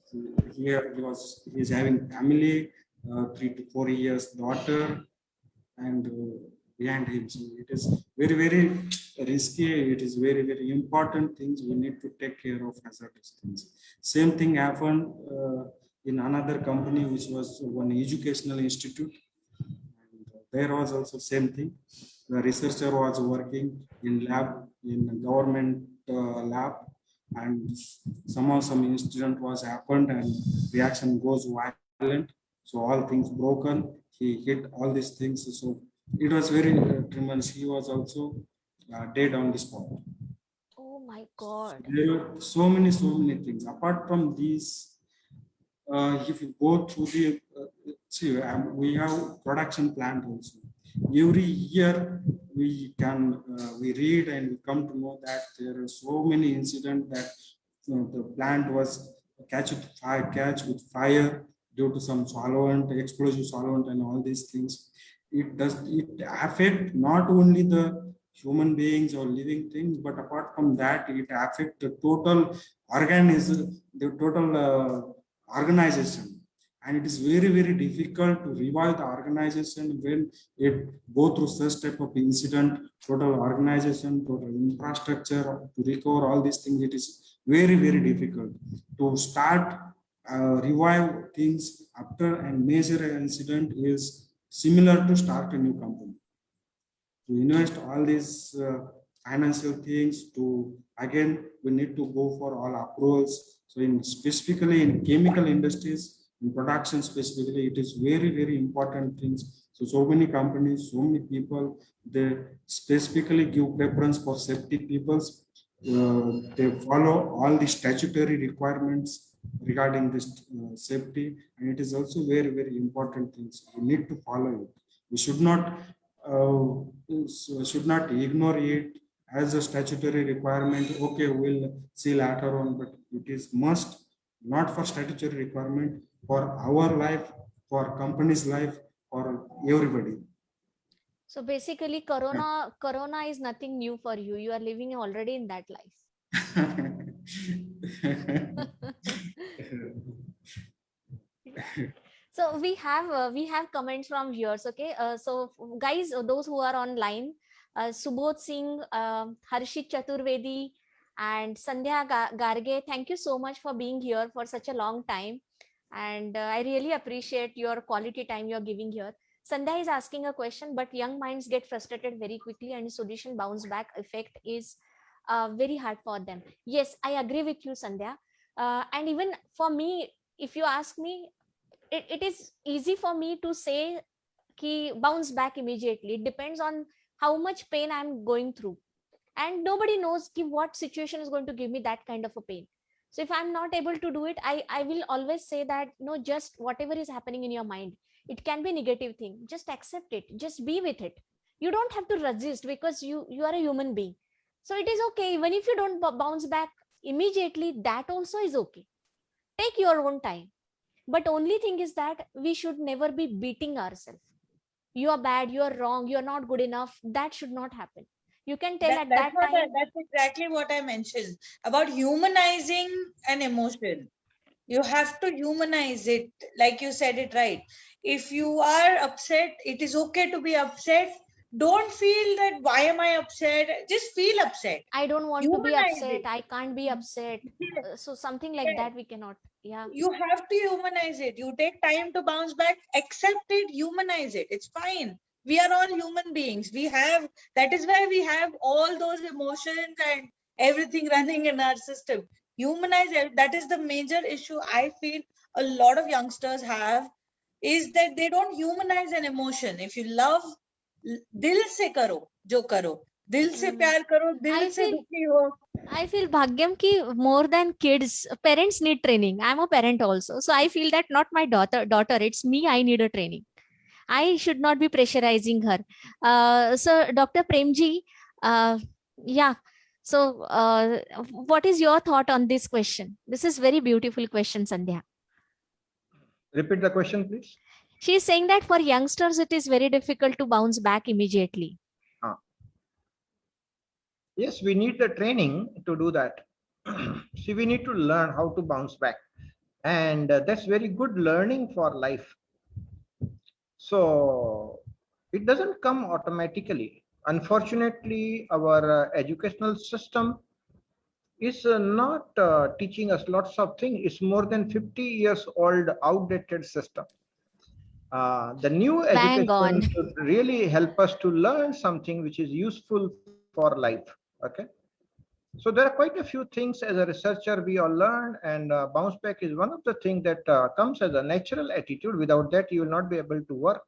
So here he's having family, 3 to 4 years daughter, and behind him. So it is very risky. It is very important things. We need to take care of hazardous things. Same thing happened in another company, which was one educational institute. And there was also same thing. The researcher was working in a government lab, and somehow some incident was happened, and reaction goes violent. So all things broken. He hit all these things. So it was very tremendous. He was also dead on the spot. Oh my God. There are so many things. Apart from these, if you go through the, we have production plant also. Every year we read and we come to know that there are so many incidents that the plant was catch with fire due to some solvent, explosive solvent, and all these things. It affect not only the human beings or living things, but apart from that, it affects the total organism, the total organization. And it is very difficult to revive the organization when it go through such type of incident. Total organization, total infrastructure to recover all these things. It is very difficult to start revive things after a major incident is similar to start a new company. To invest all these financial things, to again we need to go for all approvals. So specifically in chemical industries, in production specifically, it is very important things. So many companies, so many people, they specifically give preference for safety peoples. They follow all the statutory requirements regarding this safety, and it is also very important things. We need to follow it. We should not ignore it as a statutory requirement. Okay, we'll see later on, but it is must, not for statutory requirement, for our life, for company's life, for everybody. So basically, corona is nothing new for you. You are living already in that life. So we have comments from viewers. Okay, so guys, those who are online, Subodh Singh, Harshit Chaturvedi, and Sandhya Garge, thank you so much for being here for such a long time, and I really appreciate your quality time you're giving here. Sandhya is asking a question, but young minds get frustrated very quickly, and solution bounce back effect is very hard for them. Yes, I agree with you, Sandhya. And even for me, if you ask me, it is easy for me to say ki bounce back immediately. It depends on how much pain I'm going through, and nobody knows ki what situation is going to give me that kind of a pain. So if I'm not able to do it, I will always say that no, just whatever is happening in your mind, it can be negative thing, just accept it, just be with it. You don't have to resist, because you are a human being. So it is okay even if you don't bounce back immediately. That also is okay. Take your own time, but only thing is that we should never be beating ourselves. You are bad, you are wrong, you are not good enough. That should not happen. You can tell at that time. That's exactly what I mentioned about humanizing an emotion. You have to humanize it, like you said it right. If you are upset, it is okay to be upset. Don't feel that why am I upset? Just feel upset. I don't want to be Humanize upset, it. I can't be upset. Yes, So something like yes. that we cannot. Yeah. You have to humanize it. You take time to bounce back, accept it, humanize it. It's fine. We are all human beings. That is why we have all those emotions and everything running in our system. Humanize it. That is the major issue I feel a lot of youngsters have, is that they don't humanize an emotion. If you love, dil se karo, jo karo. Dil se pyar karo, dil se dukhi ho. I feel Bhagyam ki more than kids, parents need training. I'm a parent also. So I feel that not my daughter, it's me, I need a training. I should not be pressurizing her. So Dr. Premji, yeah. So what is your thought on this question? This is very beautiful question, Sandhya. Repeat the question, please. She is saying that for youngsters, it is very difficult to bounce back immediately. Yes, we need the training to do that. See, we need to learn how to bounce back. And that's very good learning for life. So it doesn't come automatically. Unfortunately, our educational system is not teaching us lots of things. It's more than 50 years old, outdated system. The new education should really help us to learn something which is useful for life. Okay. So there are quite a few things as a researcher we all learn, and bounce back is one of the things that comes as a natural attitude. Without that, you will not be able to work.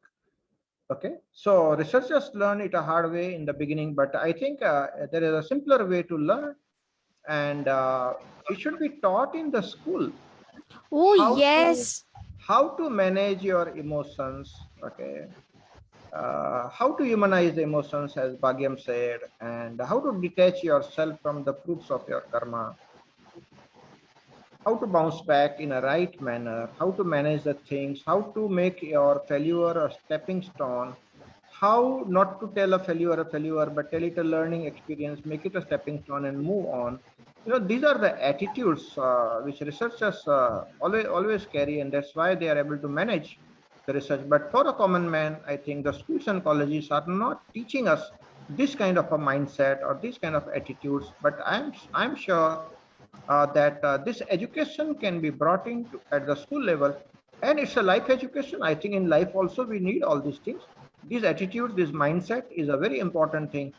Okay, so researchers learn it a hard way in the beginning, but I think there is a simpler way to learn, and it should be taught in the school. Oh, yes. How to manage your emotions. Okay. How to humanize the emotions, as Bhagyam said, and how to detach yourself from the fruits of your karma, how to bounce back in a right manner, how to manage the things, how to make your failure a stepping stone, how not to tell a failure, but tell it a learning experience, make it a stepping stone and move on. You know, these are the attitudes which researchers always carry, and that's why they are able to manage the research. But for a common man, I think the schools and colleges are not teaching us this kind of a mindset or this kind of attitudes. But I'm sure that this education can be brought in at the school level, and it's a life education. I think in life also we need all these things. This attitude, this mindset is a very important thing,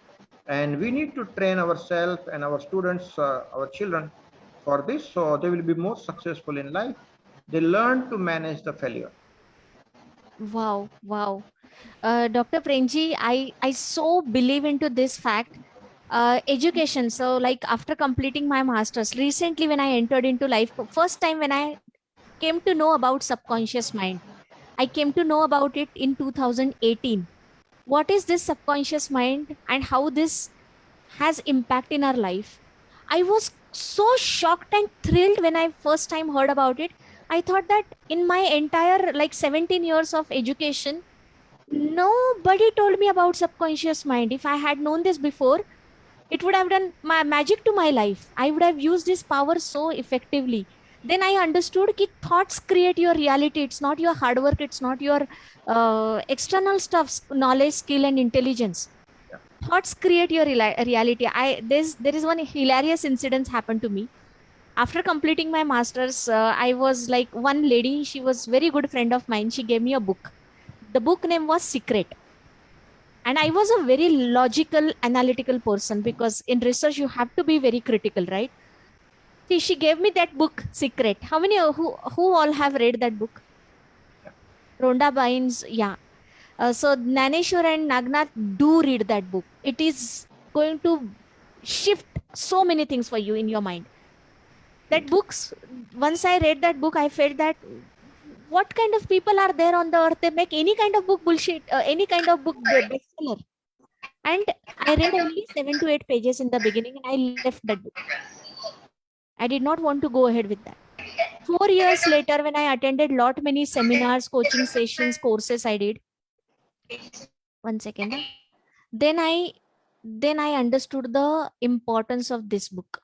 and we need to train ourselves and our students, our children, for this, so they will be more successful in life. They learn to manage the failure. Wow, wow. Dr. Premji, I so believe into this fact. Education. So like after completing my master's, recently when I entered into life, first time when I came to know about subconscious mind, I came to know about it in 2018. What is this subconscious mind and how this has impact in our life? I was so shocked and thrilled when I first time heard about it. I thought that in my entire like 17 years of education, Nobody told me about subconscious mind. If I had known this before, it would have done my magic to my life. I would have used this power so effectively. Then I understood that thoughts create your reality. It's not your hard work. It's not your external stuff, knowledge, skill, and intelligence. Thoughts create your reality. There is one hilarious incident happened to me. After completing my master's, I was like, one lady, she was very good friend of mine. She gave me a book. The book name was Secret. And I was a very logical, analytical person, because in research you have to be very critical, right? See, she gave me that book, Secret. How many who all have read that book? Rhonda Bynes, yeah. So Naneshwar and Nagnath, do read that book. It is going to shift so many things for you in your mind. That books, once I read that book, I felt that what kind of people are there on the earth? They make any kind of book bullshit, any kind of book bestseller. And I read only 7 to 8 pages in the beginning, and I left that book. I did not want to go ahead with that. 4 years later, when I attended lot many seminars, coaching sessions, courses I did. 1 second. Then I understood the importance of this book.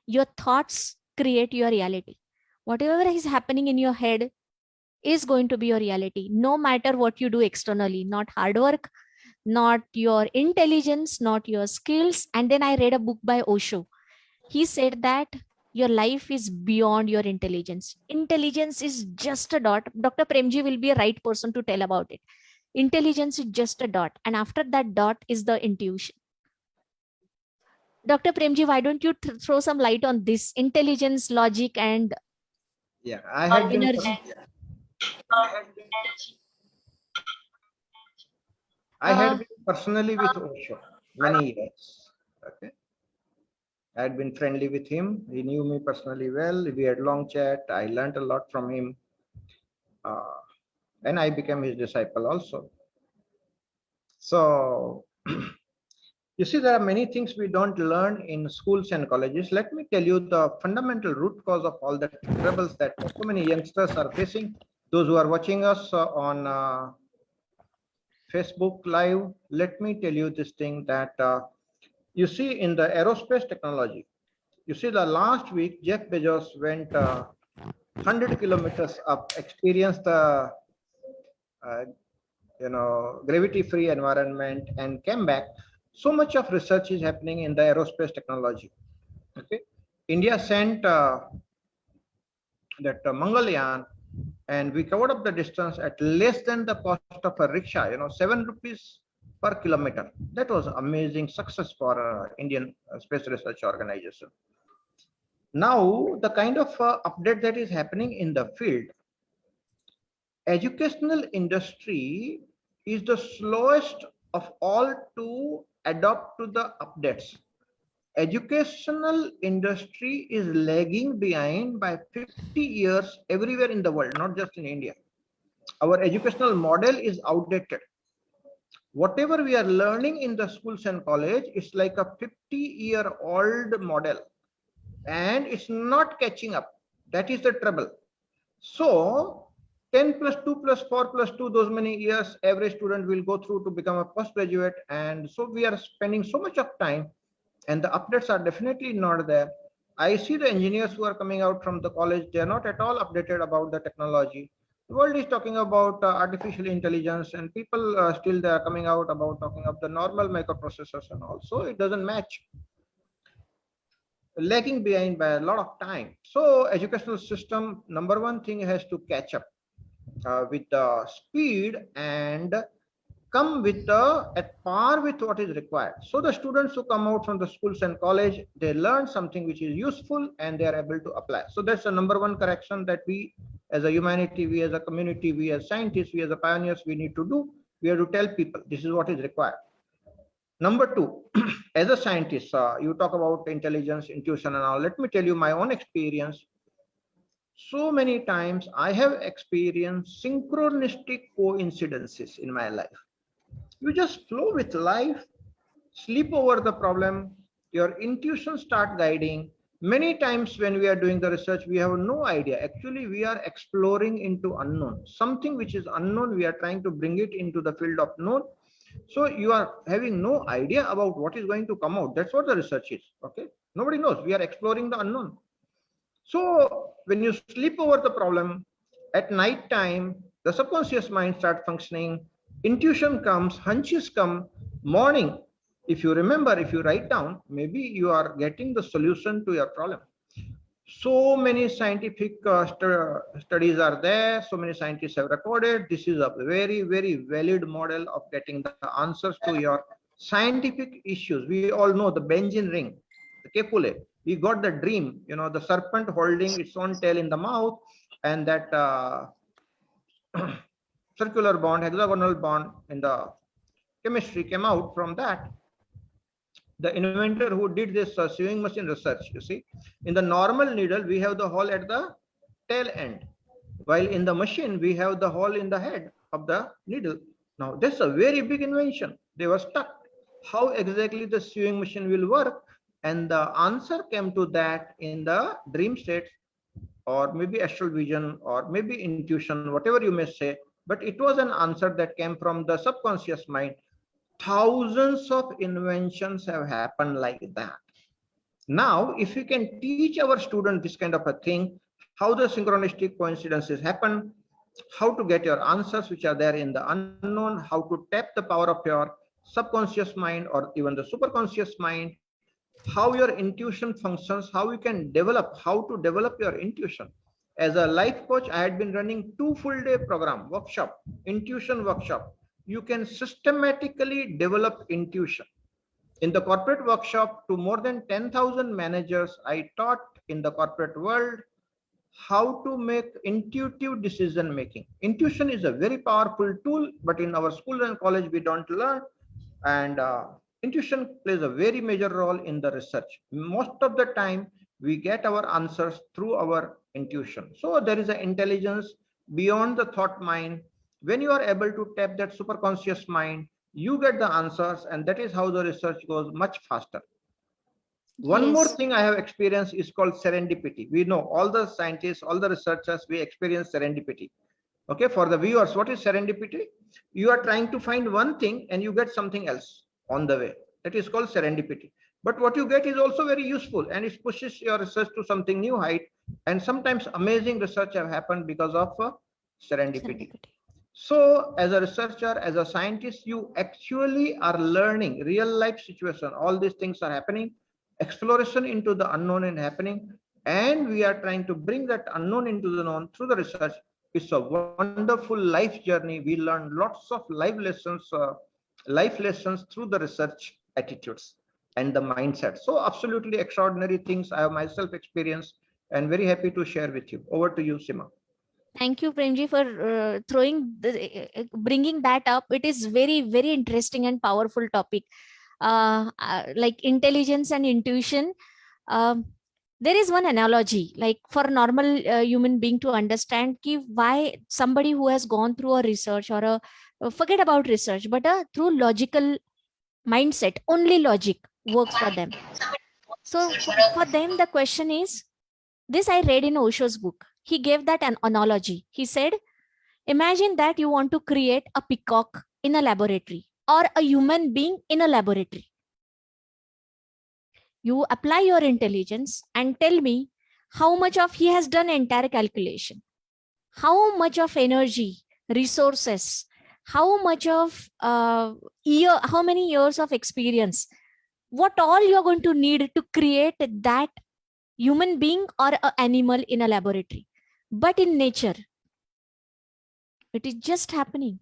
Your thoughts create your reality. Whatever is happening in your head is going to be your reality, no matter what you do externally, not hard work, not your intelligence, not your skills. And then I read a book by Osho. He said that your life is beyond your intelligence. Intelligence is just a dot. Dr. Premji will be a right person to tell about it. Intelligence is just a dot. And after that dot is the intuition. Dr. Premji, why don't you throw some light on this intelligence, logic, and Yeah, I had been, energy? I had been personally with Osho many years. Okay. I had been friendly with him. He knew me personally well. We had long chat. I learned a lot from him. And I became his disciple also. So, you see, there are many things we don't learn in schools and colleges. Let me tell you the fundamental root cause of all the troubles that so many youngsters are facing. Those who are watching us on Facebook Live, let me tell you this thing that you see in the aerospace technology. You see, the last week, Jeff Bezos went 100 kilometers up, experienced the gravity-free environment, and came back. So much of research is happening in the aerospace technology. Okay, India sent that Mangalyaan, and we covered up the distance at less than the cost of a rickshaw. 7 rupees per kilometer. That was amazing success for Indian Space Research Organization. Now, the kind of update that is happening in the field, educational industry is the slowest of all to adopt to the updates. Educational industry is lagging behind by 50 years everywhere in the world, not just in India. Our educational model is outdated. Whatever we are learning in the schools and college, it's like a 50-year-old model, and it's not catching up. That is the trouble. So 10 plus 2 plus 4 plus 2, those many years every student will go through to become a postgraduate. And so we are spending so much of time, and the updates are definitely not there. I see the engineers who are coming out from the college, they are not at all updated about the technology. The world is talking about artificial intelligence, and people still they are coming out about talking of the normal microprocessors, and also it doesn't match. Lagging behind by a lot of time. So educational system, number one thing, has to catch up with the speed and come with at par with what is required. So the students who come out from the schools and college, they learn something which is useful and they are able to apply. So that's the number one correction that we as a humanity, we as a community, we as scientists, we as a pioneers, we need to do. We have to tell people this is what is required. Number two, as a scientist, you talk about intelligence, intuition and all. Let me tell you my own experience. So many times I have experienced synchronistic coincidences in my life. You just flow with life, sleep over the problem, your intuition start guiding, Many times when we are doing the research, we have no idea. Actually, we are exploring into unknown. Something which is unknown, we are trying to bring it into the field of known. So you are having no idea about what is going to come out. That's what the research is. Okay. Nobody knows. We are exploring the unknown. So when you sleep over the problem at night time, the subconscious mind starts functioning. Intuition comes, hunches come. Morning, if you remember, if you write down, maybe you are getting the solution to your problem. So many scientific studies are there. So many scientists have recorded. This is a very, very valid model of getting the answers to your scientific issues. We all know the Benjamin ring, the Kepule. We got the dream, you know, the serpent holding its own tail in the mouth, and that circular bond, hexagonal bond in the chemistry came out from that. The inventor who did this sewing machine research, you see, in the normal needle, we have the hole at the tail end, while in the machine, we have the hole in the head of the needle. Now, that's a very big invention. They were stuck. How exactly the sewing machine will work? And the answer came to that in the dream state, or maybe astral vision, or maybe intuition, whatever you may say. But it was an answer that came from the subconscious mind. Thousands of inventions have happened like that. Now, if we can teach our students this kind of a thing, how the synchronistic coincidences happen, how to get your answers which are there in the unknown, how to tap the power of your subconscious mind or even the superconscious mind, how your intuition functions, how you can develop, how to develop your intuition. As a life coach, I had been running 2 full-day program, workshop, intuition workshop. You can systematically develop intuition. In the corporate workshop, to more than 10,000 managers, I taught in the corporate world how to make intuitive decision making. Intuition is a very powerful tool, but in our school and college, we don't learn. And intuition plays a very major role in the research. Most of the time, we get our answers through our intuition. So there is an intelligence beyond the thought mind. When you are able to tap that superconscious mind, you get the answers, and that is how the research goes much faster. One more thing I have experienced is called serendipity. We know all the scientists, all the researchers, we experience serendipity. Okay, for the viewers, what is serendipity? You are trying to find one thing and you get something else on the way. That is called serendipity. But what you get is also very useful, and it pushes your research to something new height. And sometimes amazing research have happened because of serendipity. So as a researcher, as a scientist, you actually are learning real life situation. All these things are happening. Exploration into the unknown is happening. And we are trying to bring that unknown into the known through the research. It's a wonderful life journey. We learn lots of life lessons through the research attitudes and the mindset. So absolutely extraordinary things I have myself experienced and very happy to share with you. Over to you, Sima. Thank you, Premji, for bringing that up. It is very, very interesting and powerful topic. Like intelligence and intuition. There is one analogy, like for normal human being to understand why somebody who has gone through a research or forget about research, but through logical mindset, only logic works for them. So for them, the question is, this I read in Osho's book. He gave that an analogy. He said, imagine that you want to create a peacock in a laboratory or a human being in a laboratory. You apply your intelligence and tell me how much of he has done entire calculation, how much of energy, resources, how much of how many years of experience, what all you're going to need to create that human being or an animal in a laboratory. But in nature, it is just happening.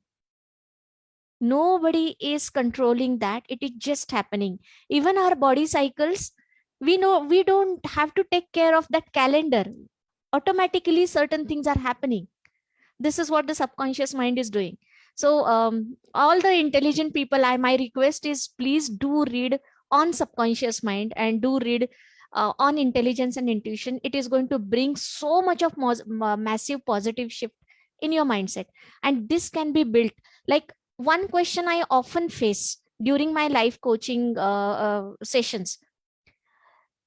Nobody is controlling that. It is just happening. Even our body cycles, we know we don't have to take care of that calendar. Automatically, certain things are happening. This is what the subconscious mind is doing. So all the intelligent people, my request is please do read on subconscious mind and do read on intelligence and intuition. It is going to bring so much of massive positive shift in your mindset. And this can be built. Like one question I often face during my life coaching sessions,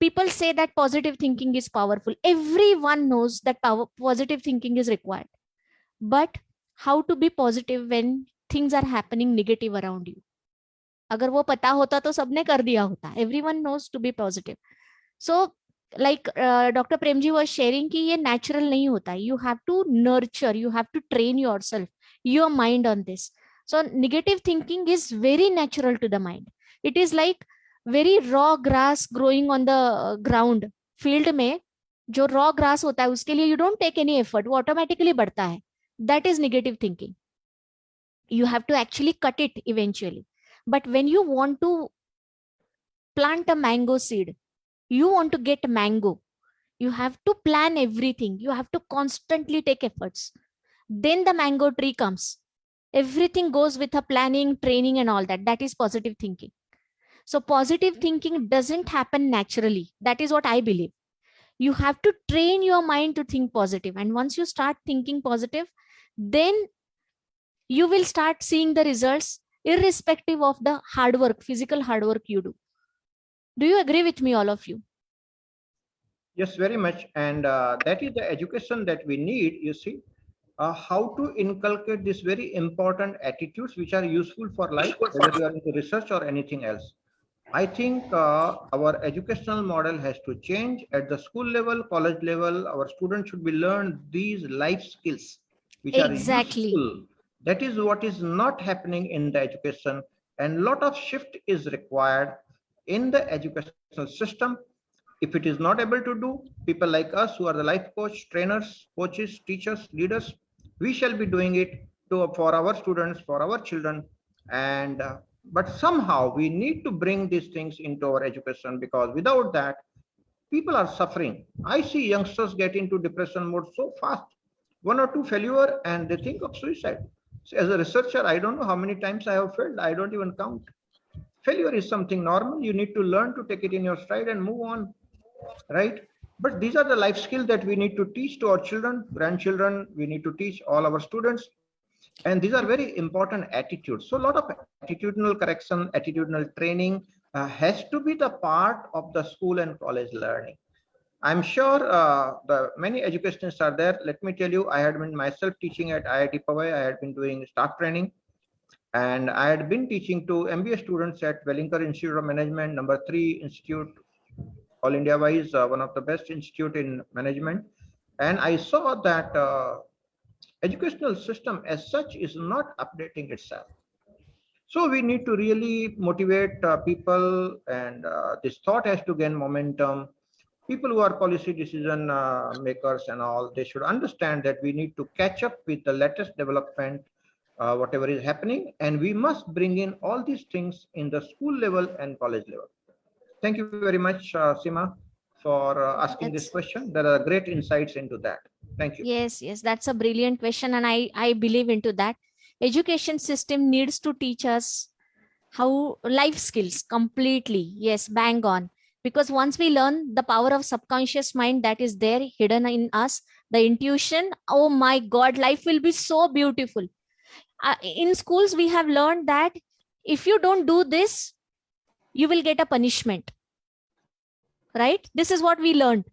People say that positive thinking is powerful. Everyone knows that positive thinking is required. But how to be positive when things are happening negative around you? अगर वो पता होता तो सबने कर दिया होता. Everyone knows to be positive. So like Dr. Premji was sharing कि ये natural नहीं होता. You have to nurture, you have to train yourself, your mind on this. So negative thinking is very natural to the mind. It is like very raw grass growing on the ground. Field में जो raw grass होता है उसके लिए you don't take any effort, वो automatically बढ़ता है. That is negative thinking. You have to actually cut it eventually. But when you want to plant a mango seed, you want to get mango, you have to plan everything. You have to constantly take efforts. Then the mango tree comes. Everything goes with a planning, training, and all that. That is positive thinking. So positive thinking doesn't happen naturally. That is what I believe. You have to train your mind to think positive. And once you start thinking positive, then you will start seeing the results irrespective of the hard work, physical hard work you do. Do you agree with me, all of you? Yes, very much. And that is the education that we need, you see, how to inculcate these very important attitudes which are useful for life, whether you are into research or anything else. I think our educational model has to change at the school level, college level. Our students should be learned these life skills which are useful. That is what is not happening in the education, and a lot of shift is required in the educational system. If it is not able to do, people like us who are the life coach, trainers, coaches, teachers, leaders, we shall be doing it for our students, for our children. And but somehow we need to bring these things into our education, because without that, people are suffering. I see youngsters get into depression mode so fast. One or two failure and they think of suicide. So as a researcher, I don't know how many times I have failed. I don't even count. Failure is something normal. You need to learn to take it in your stride and move on, right? But these are the life skills that we need to teach to our children, grandchildren. We need to teach all our students. And these are very important attitudes. So a lot of attitudinal correction, attitudinal training has to be the part of the school and college learning. I'm sure the many educationists are there. Let me tell you, I had been myself teaching at IIT Powai. I had been doing staff training, and I had been teaching to MBA students at Wellinger Institute of Management, number 3 institute, all India wise, one of the best institute in management. And I saw that educational system as such is not updating itself. So we need to really motivate people, and this thought has to gain momentum. People who are policy decision makers and all, they should understand that we need to catch up with the latest development, whatever is happening, and we must bring in all these things in the school level and college level. Thank you very much, Seema, for asking this question. There are great insights into that. Thank you. Yes, that's a brilliant question, and I believe into that. Education system needs to teach us how life skills completely. Yes, bang on. Because once we learn the power of subconscious mind that is there hidden in us, the intuition, oh my God, life will be so beautiful. In schools, we have learned that if you don't do this, you will get a punishment, right? This is what we learned.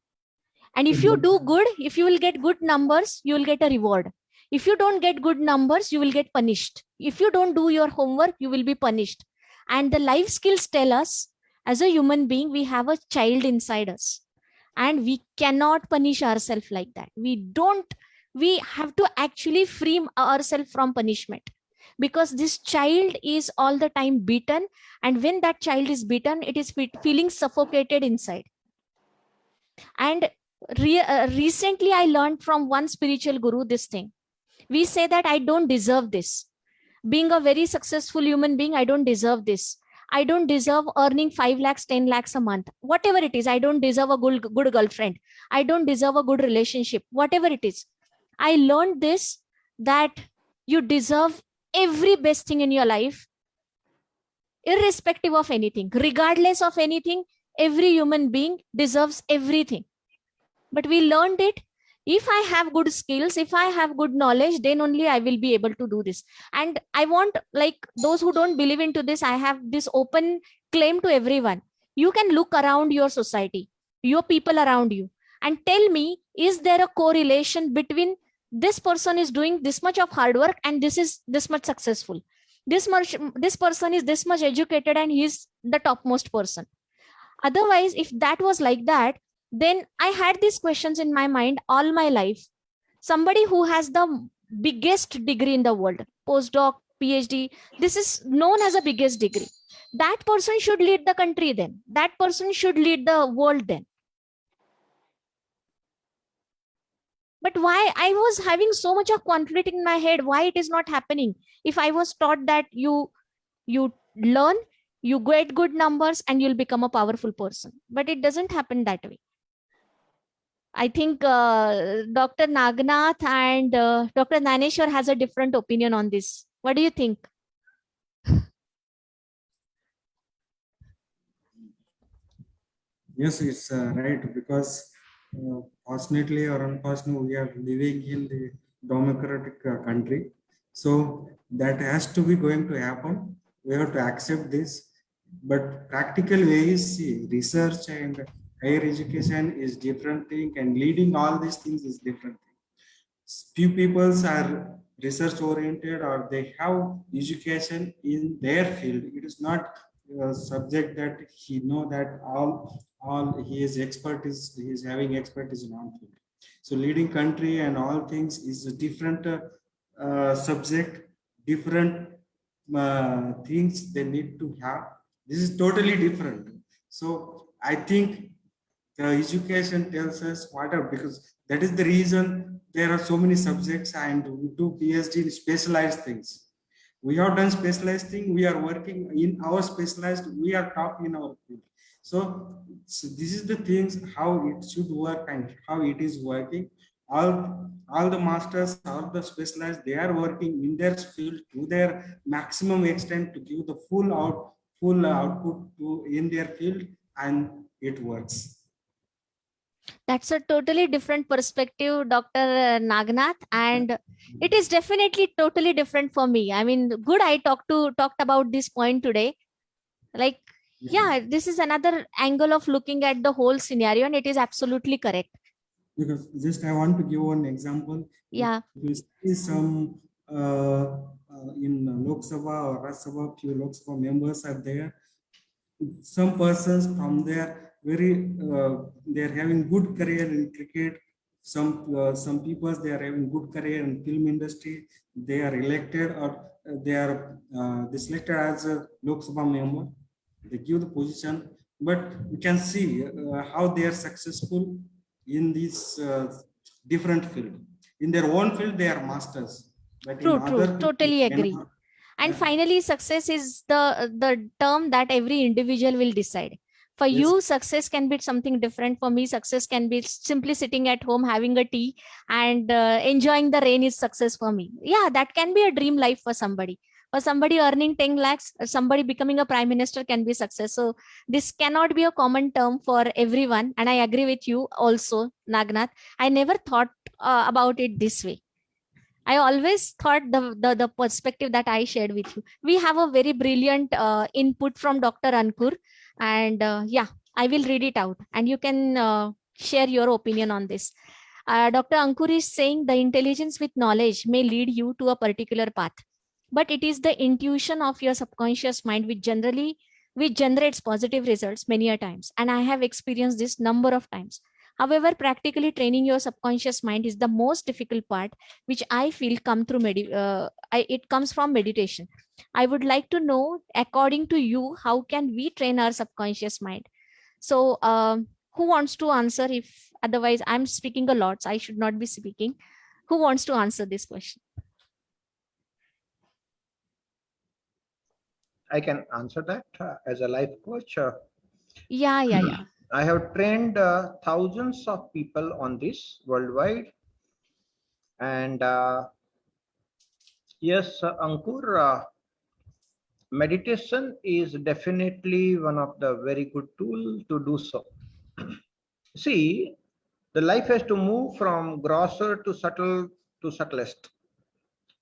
And if you do good, if you will get good numbers, you will get a reward. If you don't get good numbers, you will get punished. If you don't do your homework, you will be punished. And the life skills tell us, as a human being, we have a child inside us, and we cannot punish ourselves like that. We have to actually free ourselves from punishment, because this child is all the time beaten. And when that child is beaten, it is feeling suffocated inside. And recently I learned from one spiritual guru this thing. We say that I don't deserve this. Being a very successful human being, I don't deserve this. I don't deserve earning 5 lakhs, 10 lakhs a month, whatever it is. I don't deserve a good girlfriend. I don't deserve a good relationship, whatever it is. I learned this, that you deserve every best thing in your life, irrespective of anything, regardless of anything. Every human being deserves everything. But we learned it. If I have good skills, if I have good knowledge, then only I will be able to do this. And I want, like those who don't believe into this, I have this open claim to everyone. You can look around your society. your people around you, and tell me, is there a correlation between this person is doing this much of hard work and this is this much successful? This person is this much educated and he's the topmost person. Otherwise, if that was like that, then I had these questions in my mind all my life. Somebody who has the biggest degree in the world, postdoc, PhD, this is known as a biggest degree. That person should lead the country then. That person should lead the world then. But why I was having so much of conflict in my head, why it is not happening? If I was taught that you learn, you get good numbers and you'll become a powerful person, but it doesn't happen that way. I think Dr. Nagnath and Dr. Naneshwar has a different opinion on this. What do you think? Yes, it's right, because fortunately or unfortunately, we are living in the democratic country. So that has to be going to happen. We have to accept this. But practical ways, research and higher education is different thing, and leading all these things is different thing. Few people are research oriented, or they have education in their field. It is not a subject that he know that all he is having expertise in all field. So leading country and all things is a different subject, different things they need to have. This is totally different. So I think the education tells us whatever, because that is the reason there are so many subjects, and we do PhD in specialized things. We have done specialized thing. We are working in our specialized. We are top in our field. So this is the things how it should work and how it is working. All the masters, all the specialized, they are working in their field to their maximum extent to give the full output in their field, and it works. That's a totally different perspective, Dr. Nagnath, and it is definitely totally different for me. I mean, good I talked about this point today. Like, yeah, this is another angle of looking at the whole scenario, and it is absolutely correct. Because just I want to give one example. Yeah. We see some in Lok Sabha or Rajya Sabha, few Lok Sabha members are there. Some persons from there they're having good career in cricket. Some people, they are having good career in film industry. They are elected, or they are selected as a Lok Sabha member. They give the position, but we can see how they are successful in this different field. In their own field, they are masters. But True, in other field, totally agree. And finally, success is the term that every individual will decide. For you, success can be something different. For me, success can be simply sitting at home, having a tea and enjoying the rain is success for me. Yeah, that can be a dream life for somebody. For somebody earning 10 lakhs, somebody becoming a prime minister can be success. So this cannot be a common term for everyone. And I agree with you also, Nagnath. I never thought about it this way. I always thought the perspective that I shared with you. We have a very brilliant input from Dr. Ankur, and yeah, I will read it out and you can share your opinion on this. Dr. Ankur is saying the intelligence with knowledge may lead you to a particular path, but it is the intuition of your subconscious mind which generates positive results many a times. And I have experienced this number of times. However, practically training your subconscious mind is the most difficult part, which I feel it comes from meditation. I would like to know, according to you, how can we train our subconscious mind? So who wants to answer? If otherwise I'm speaking a lot, so I should not be speaking. Who wants to answer this question? I can answer that as a life coach. Yeah. I have trained thousands of people on this worldwide. And yes, Ankur, meditation is definitely one of the very good tools to do so. See, the life has to move from grosser to subtle to subtlest.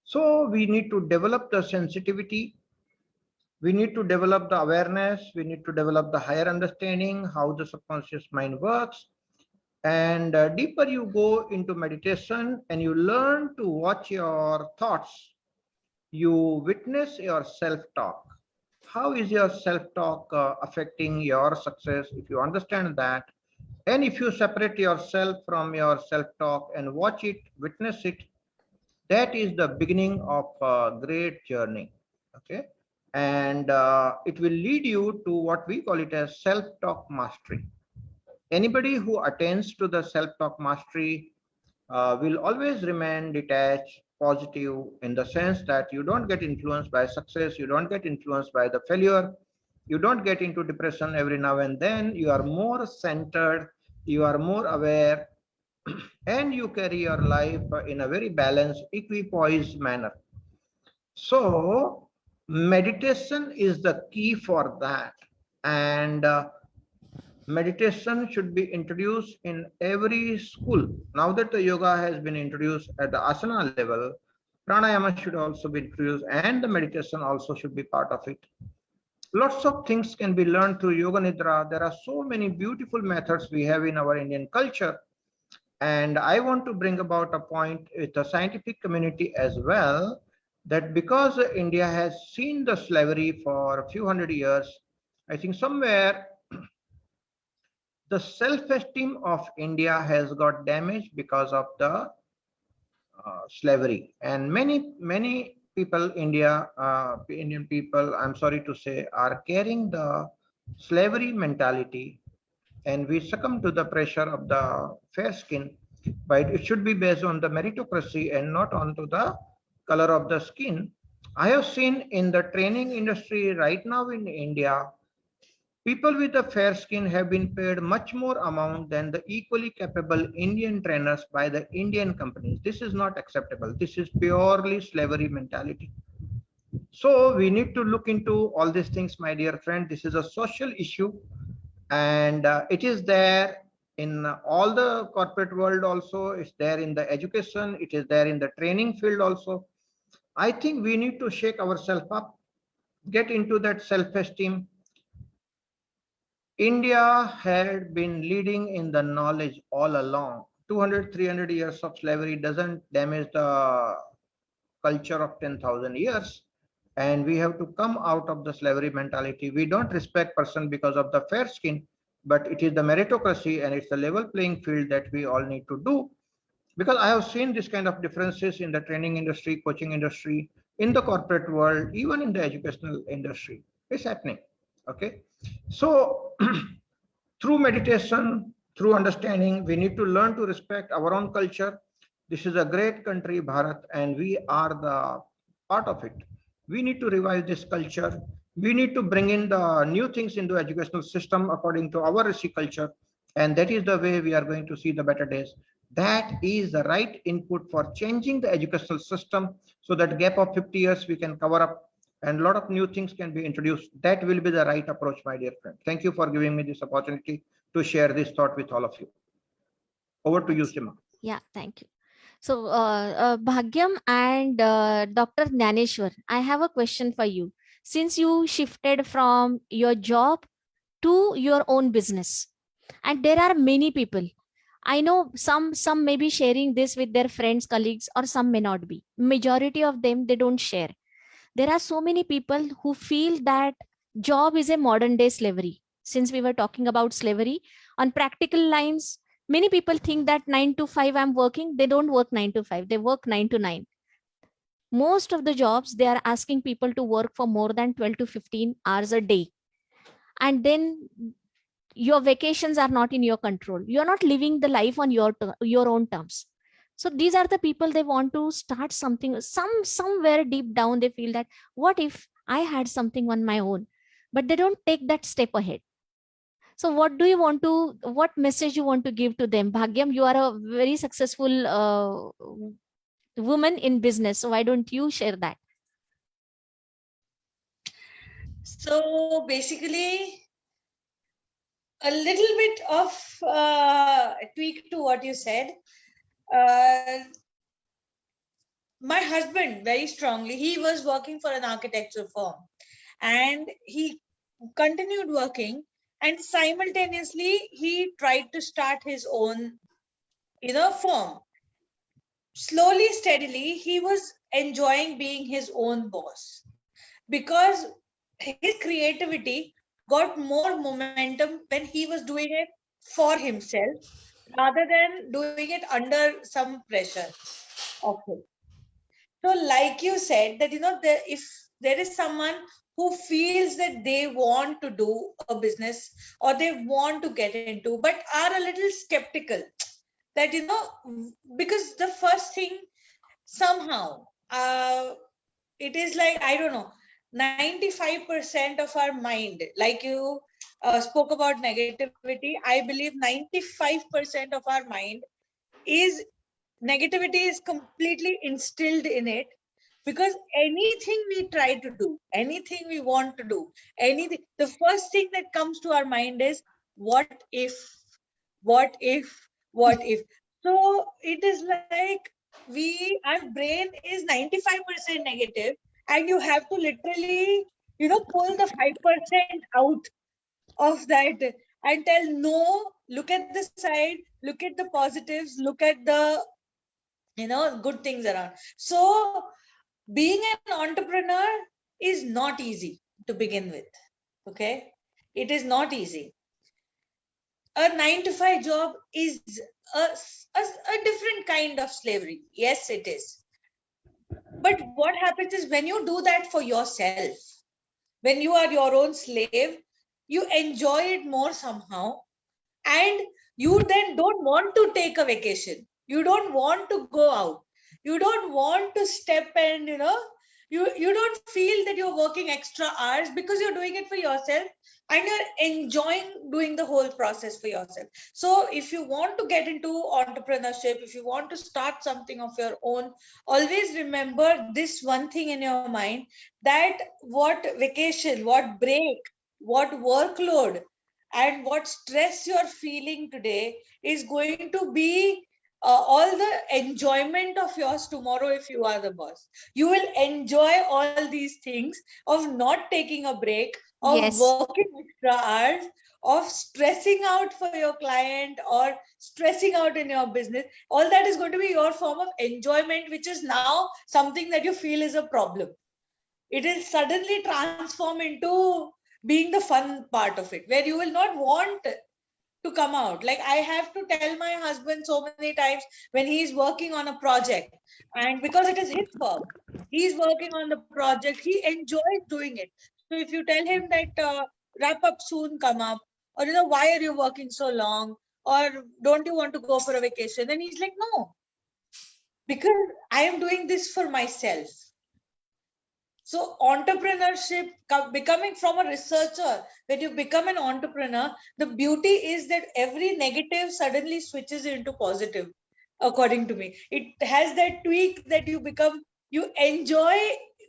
So we need to develop the sensitivity We need to develop the awareness. We need to develop the higher understanding, how the subconscious mind works. And deeper you go into meditation and you learn to watch your thoughts, you witness your self-talk. How is your self-talk affecting your success? If you understand that, and if you separate yourself from your self-talk and watch it, witness it, that is the beginning of a great journey. Okay. And it will lead you to what we call it as self-talk mastery. Anybody who attains to the self-talk mastery will always remain detached, positive, in the sense that you don't get influenced by success, you don't get influenced by the failure, you don't get into depression every now and then. You are more centered, you are more aware, and you carry your life in a very balanced, equipoised manner. So meditation is the key for that. And meditation should be introduced in every school. Now that the yoga has been introduced at the asana level, pranayama should also be introduced, and the meditation also should be part of it. Lots of things can be learned through yoga nidra. There are so many beautiful methods we have in our Indian culture. And I want to bring about a point with the scientific community as well, that because India has seen the slavery for a few hundred years, I think somewhere the self-esteem of India has got damaged because of the slavery. And many people, Indian people, I'm sorry to say, are carrying the slavery mentality, and we succumb to the pressure of the fair skin. But it should be based on the meritocracy and not onto the color of the skin. I have seen in the training industry right now in India, people with a fair skin have been paid much more amount than the equally capable Indian trainers by the Indian companies. This is not acceptable. This is purely slavery mentality. So we need to look into all these things, my dear friend. This is a social issue, and it is there in all the corporate world also. It's there in the education. It is there in the training field also. I think we need to shake ourselves up, get into that self-esteem. India had been leading in the knowledge all along. 200, 300 years of slavery doesn't damage the culture of 10,000 years. And we have to come out of the slavery mentality. We don't respect person because of the fair skin, but it is the meritocracy and it's the level playing field that we all need to do. Because I have seen this kind of differences in the training industry, coaching industry, in the corporate world, even in the educational industry. It's happening. Okay. So through meditation, through understanding, we need to learn to respect our own culture. This is a great country, Bharat, and we are the part of it. We need to revive this culture. We need to bring in the new things into educational system according to our Rishi culture. And that is the way we are going to see the better days. That is the right input for changing the educational system, so that gap of 50 years we can cover up and a lot of new things can be introduced. That will be the right approach, my dear friend. Thank you for giving me this opportunity to share this thought with all of you. Over to you, Sima. Yeah, thank you. So, Bhagyam and Dr. Gnaneshwar, I have a question for you. Since you shifted from your job to your own business, and there are many people, I know some may be sharing this with their friends, colleagues, or some may not be. Majority of them, they don't share. There are so many people who feel that job is a modern day slavery. Since we were talking about slavery, on practical lines, many people think that 9 to 5 I'm working. They don't work 9 to 5. They work 9 to 9. Most of the jobs, they are asking people to work for more than 12 to 15 hours a day. And then your vacations are not in your control. You're not living the life on your own terms. So these are the people, they want to start something. Somewhere deep down, they feel that what if I had something on my own, but they don't take that step ahead. So what message you want to give to them? Bhagyam, you are a very successful woman in business. So why don't you share that? So basically, a little bit of tweak to what you said. My husband, very strongly, he was working for an architectural firm. and he continued working, and simultaneously he tried to start his own firm. Slowly, steadily, he was enjoying being his own boss, because his creativity got more momentum when he was doing it for himself rather than doing it under some pressure of him. So, like you said, that if there is someone who feels that they want to do a business or they want to get into, but are a little skeptical, that because the first thing somehow, it is like, I don't know, 95% of our mind, like you spoke about negativity, I believe 95% of our mind is negativity is completely instilled in it, because anything we try to do, anything we want to do, anything, the first thing that comes to our mind is what if, what if, what if. So it is like our brain is 95% negative, and you have to literally pull the 5% out of that and tell no, look at the side, look at the positives, look at the good things around. So being an entrepreneur is not easy to begin with. Okay, it is not easy. A 9 to 5 job is a different kind of slavery. Yes, it is. But what happens is, when you do that for yourself, when you are your own slave, you enjoy it more somehow, and you then don't want to take a vacation, you don't want to go out, you don't want to step and you don't feel that you're working extra hours, because you're doing it for yourself and you're enjoying doing the whole process for yourself. So if you want to get into entrepreneurship, if you want to start something of your own, always remember this one thing in your mind, that what vacation, what break, what workload, and what stress you're feeling today is going to be all the enjoyment of yours tomorrow. If you are the boss, you will enjoy all these things of not taking a break, of Yes. working extra hours, of stressing out for your client or stressing out in your business. All that is going to be your form of enjoyment, which is now something that you feel is a problem. It will suddenly transform into being the fun part of it, where you will not want to come out. Like, I have to tell my husband so many times when he's working on a project, and because it is his work, he's working on the project, he enjoys doing it. So if you tell him that wrap up soon, come up, or why are you working so long, or don't you want to go for a vacation, then he's like, no, because I am doing this for myself. So entrepreneurship, becoming from a researcher, when you become an entrepreneur, the beauty is that every negative suddenly switches into positive, according to me. It has that tweak that you enjoy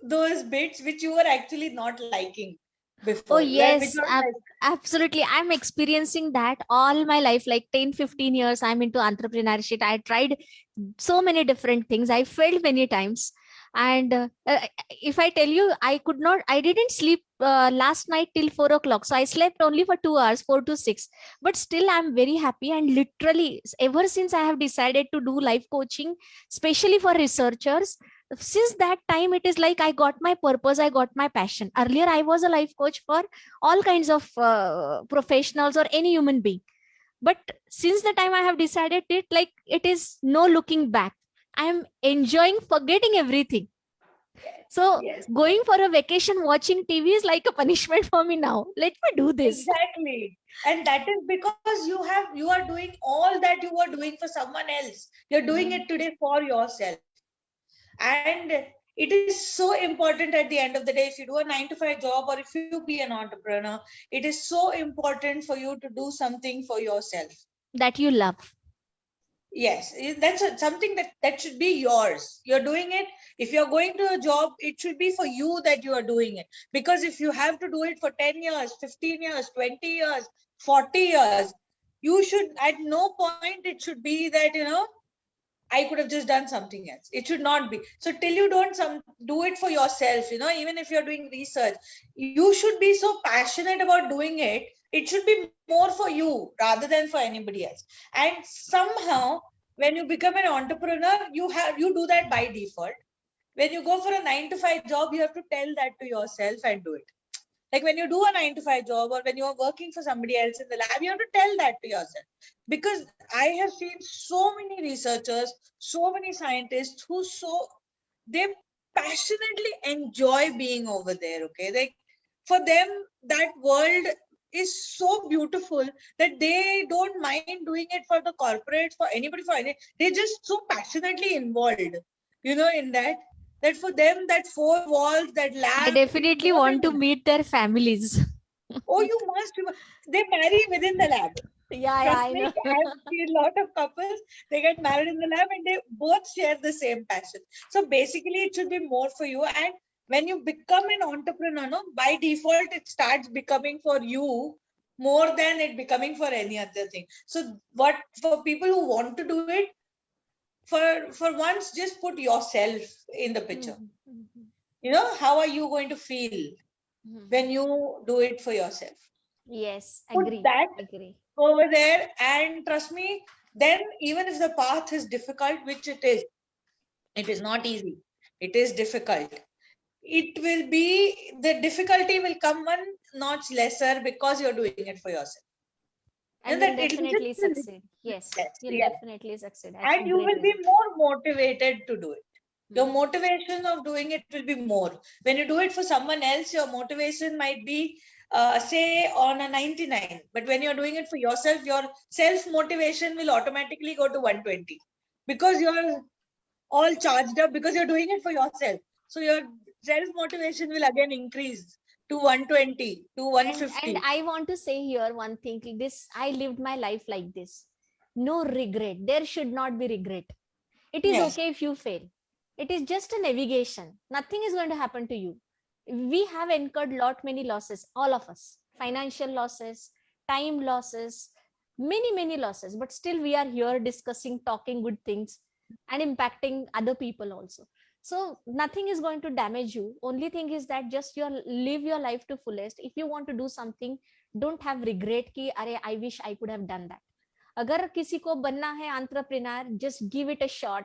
those bits which you were actually not liking before. Oh, yes, absolutely. I'm experiencing that all my life, like 10-15 years. I'm into entrepreneurship. I tried so many different things. I failed many times. And if I tell you, I didn't sleep last night till 4 o'clock. So I slept only for 2 hours, 4 to 6. But still, I'm very happy. And literally, ever since I have decided to do life coaching, especially for researchers, since that time, it is like I got my purpose, I got my passion. Earlier, I was a life coach for all kinds of professionals or any human being. But since the time I have decided it, like, it is no looking back. I am enjoying forgetting everything. So Yes. going for a vacation, watching TV is like a punishment for me now. Let me do this. Exactly. And that is because you are doing all that you were doing for someone else. You're doing it today for yourself. And it is so important at the end of the day, if you do a 9 to 5 job or if you be an entrepreneur, it is so important for you to do something for yourself. That you love. Yes, that's something that should be yours. You're doing it. If you're going to a job, it should be for you that you are doing it. Because if you have to do it for 10 years, 15 years, 20 years, 40 years, you should, at no point it should be that, I could have just done something else. It should not be. So till you don't do it for yourself, even if you're doing research, you should be so passionate about doing it. It should be more for you rather than for anybody else. And somehow, when you become an entrepreneur, you do that by default. When you go for a 9-to-5 job, you have to tell that to yourself and do it. Like when you do a 9-to-5 job or when you are working for somebody else in the lab, you have to tell that to yourself. Because I have seen so many researchers, so many scientists who they passionately enjoy being over there. Okay, like for them, that world is so beautiful that they don't mind doing it for the corporates, for anybody, they're just so passionately involved, in that for them, that 4 walls, that lab. I definitely want to meet their families. Oh, you must. They marry within the lab. Yeah, I know. I've seen a lot of couples, they get married in the lab and they both share the same passion. So basically, it should be more for you. And when you become an entrepreneur, by default, it starts becoming for you more than it becoming for any other thing. So for people who want to do it, for once, just put yourself in the picture. How are you going to feel when you do it for yourself? Yes, Put agree. that Agree. over there, and trust me, then even if the path is difficult, which it is not easy, it is difficult, the difficulty will come one notch lesser because you're doing it for yourself. And you'll definitely succeed. Yes, you'll definitely succeed. And you will be more motivated to do it. Your motivation of doing it will be more. When you do it for someone else, your motivation might be, say, on a 99. But when you're doing it for yourself, your self-motivation will automatically go to 120. Because you're all charged up, because you're doing it for yourself. So your self-motivation will again increase to 120, to 150. And I want to say here one thing. I lived my life like this. No regret. There should not be regret. It is okay if you fail. It is just a navigation. Nothing is going to happen to you. We have incurred many losses, all of us. Financial losses, time losses, many losses. But still we are here discussing, talking good things and impacting other people also. So nothing is going to damage you. Only thing is that just live your life to fullest. If you want to do something, don't have regret ki, I wish I could have done that. Agar kisi ko banna hai entrepreneur, just give it a shot.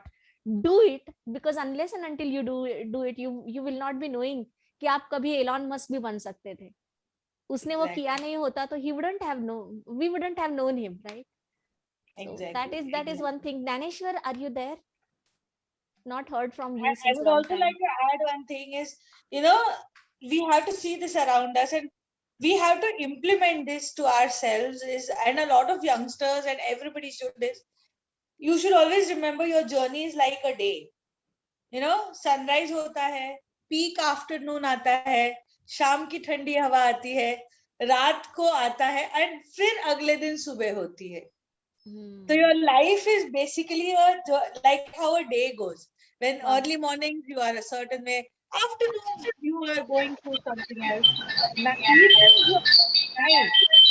Do it, because unless and until you do it, you will not be knowing कि आप कभी Elon Musk भी बन सकते थे. उसने वो किया नहीं होता तो we wouldn't have known him, right? Exactly. So that is one thing. Naneshwar, are you there? Not heard from you. I would also like to add one thing is, we have to see this around us and we have to implement this to ourselves. And a lot of youngsters and everybody should this. You should always remember your journey is like a day. Sunrise hota hai, peak afternoon aata hai, शाम की ठंडी हवा आती है, रात को आता है, and फिर अगले दिन सुबह होती है. So your life is basically like how a day goes. When early mornings you are a certain way, afternoon you are going through something else.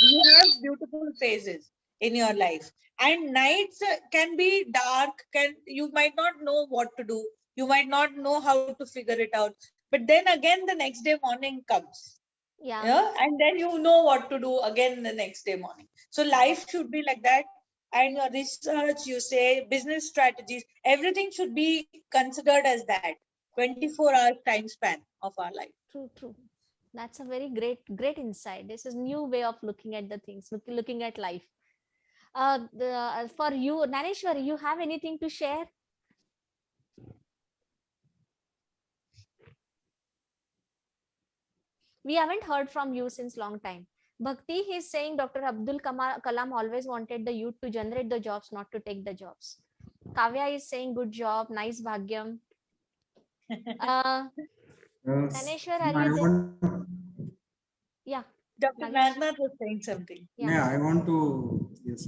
You have beautiful phases in your life, and nights can be dark. You might not know what to do. You might not know how to figure it out. But then again, the next day morning comes. Yeah, and then you know what to do again the next day morning. So life should be like that. And your research, you say, business strategies, everything should be considered as that 24-hour time span of our life. True. That's a very great insight. This is new way of looking at the things, looking at life. For you, Naneshwar, you have anything to share? We haven't heard from you since long time. Bhakti is saying Dr. Abdul Kalam always wanted the youth to generate the jobs, not to take the jobs. Kavya is saying good job, nice Bhagyam. Naneshwar, are you there? Yeah. Dr. Nagnat was saying something. Yeah, I want to, yes.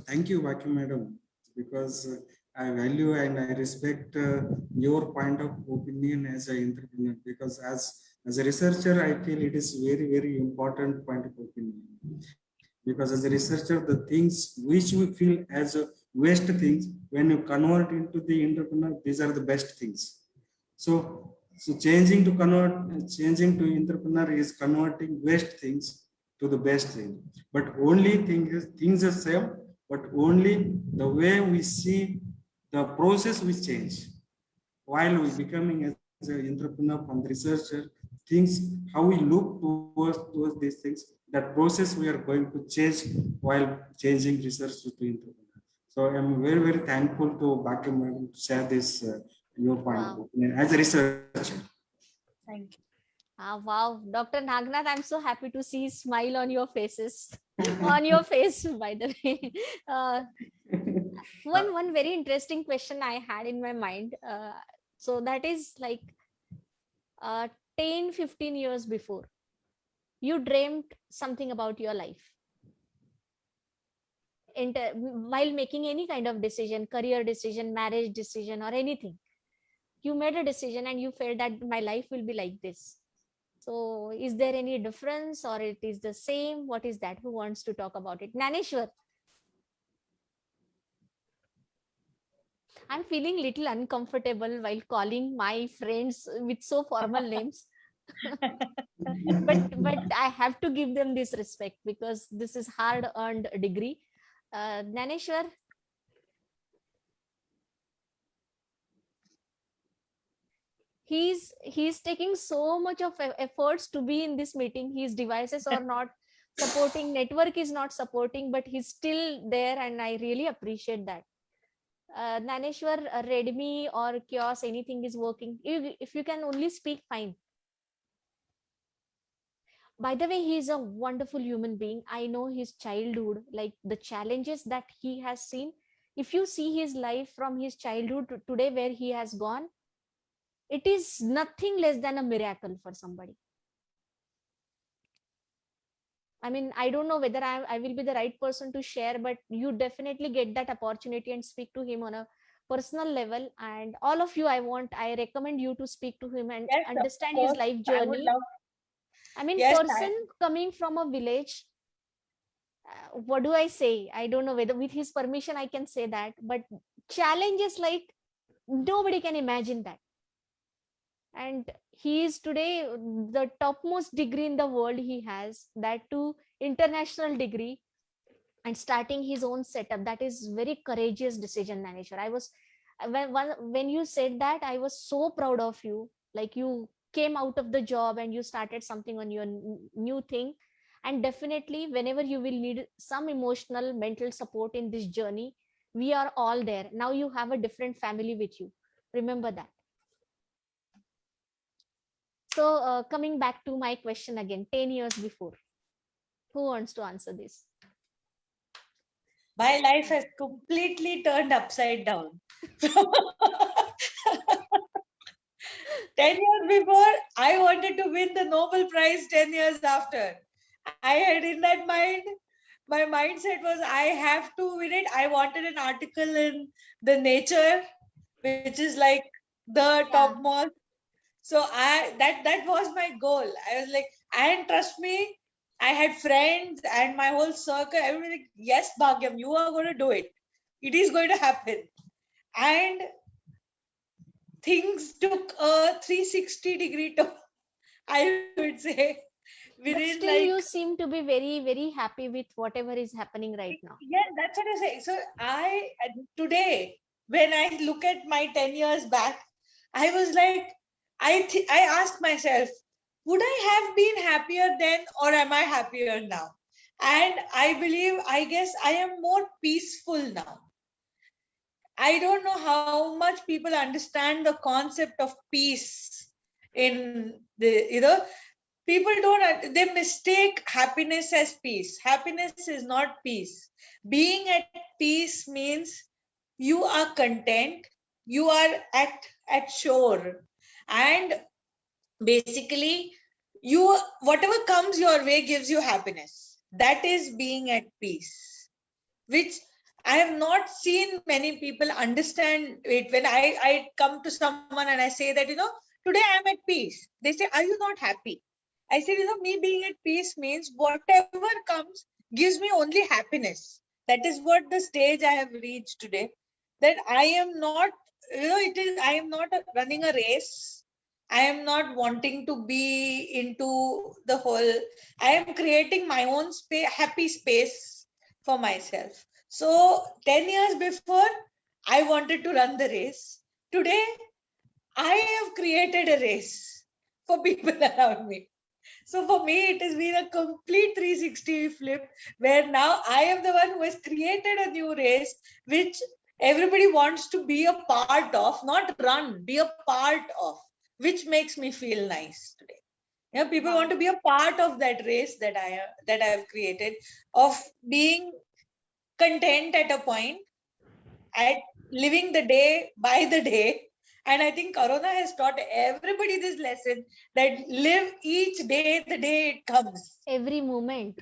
Thank you, Bhakti Madam, because I value and I respect your point of opinion as an entrepreneur, because as a researcher, I feel it is very important point of opinion. Because as a researcher, the things which we feel as waste things. When you convert into the entrepreneur, these are the best things. So changing to entrepreneur is converting waste things to the best thing. But only things are same, but only the way we see the process will change. While we becoming as an entrepreneur from the researcher, things how we look towards these things, that process we are going to change while changing research to entrepreneur. So I'm very, very thankful to Bhakya Madam to share this your point of opinion as a researcher. Thank you. Wow, Dr. Nagnath, I'm so happy to see smile on your faces, on your face, by the way. One very interesting question I had in my mind. So that is like 10, 15 years before, you dreamt something about your life. While making any kind of decision, career decision, marriage decision, or anything, you made a decision and you felt that my life will be like this. So is there any difference or it is the same? What is that? Who wants to talk about it? Naneshwar. I'm feeling little uncomfortable while calling my friends with so formal names. but I have to give them this respect because this is hard earned degree. Naneshwar. He's taking so much of efforts to be in this meeting. His devices are not supporting, network is not supporting, but he's still there, and I really appreciate that. Naneshwar, Redmi or Kiosk, anything is working. If you can only speak, fine. By the way, he is a wonderful human being. I know his childhood, like the challenges that he has seen. If you see his life from his childhood to today, where he has gone, it is nothing less than a miracle for somebody. I mean, I don't know whether I will be the right person to share, but you definitely get that opportunity and speak to him on a personal level. And all of you, I recommend you to speak to him and Yes, understand of his course. life I would journey. love. I mean, Yes, person coming from a village, what do I say? I don't know whether with his permission I can say that, but challenges like nobody can imagine that. And he is today the topmost degree in the world he has, that too international degree, and starting his own setup. That is very courageous decision, Naneshwar. I was when you said that, I was so proud of you. Like, you came out of the job and you started something on your new thing. And definitely whenever you will need some emotional mental support in this journey, we are all there. Now you have a different family with you, remember that. So coming back to my question again, 10 years before, who wants to answer this? my life has completely turned upside down. 10 years before, I wanted to win the Nobel Prize. 10 years after, I had in that mind, my mindset was I have to win it. I wanted an article in the Nature, which is like the topmost. So that was my goal. I was like, and trust me, I had friends and my whole circle. Everybody like, yes, Bhagyam, you are going to do it. It is going to happen. And things took a 360-degree turn, I would say. But still, you seem to be very, very happy with whatever is happening right now. Yeah, that's what I say. So today, when I look at my 10 years back, I was like, I asked myself, would I have been happier then, or am I happier now? And I guess I am more peaceful now. I don't know how much people understand the concept of peace in the, people they mistake happiness as peace. Happiness is not peace. Being at peace means you are content, you are at shore, and basically whatever comes your way gives you happiness. That is being at peace, which I have not seen many people understand it. When I come to someone and I say that, today I'm at peace, they say, are you not happy? I said, me being at peace means whatever comes gives me only happiness. That is what the stage I have reached today. That I am not, I am not running a race. I am not wanting to be into the whole, I am creating my own happy space for myself. So 10 years before, I wanted to run the race. Today, I have created a race for people around me. So for me, it has been a complete 360 flip where now I am the one who has created a new race, which everybody wants to be a part of, not run, be a part of, which makes me feel nice today. People want to be a part of that race that I have created, of being content at a point, at living the day by the day. And I think Corona has taught everybody this lesson, that live each day the day it comes. Every moment.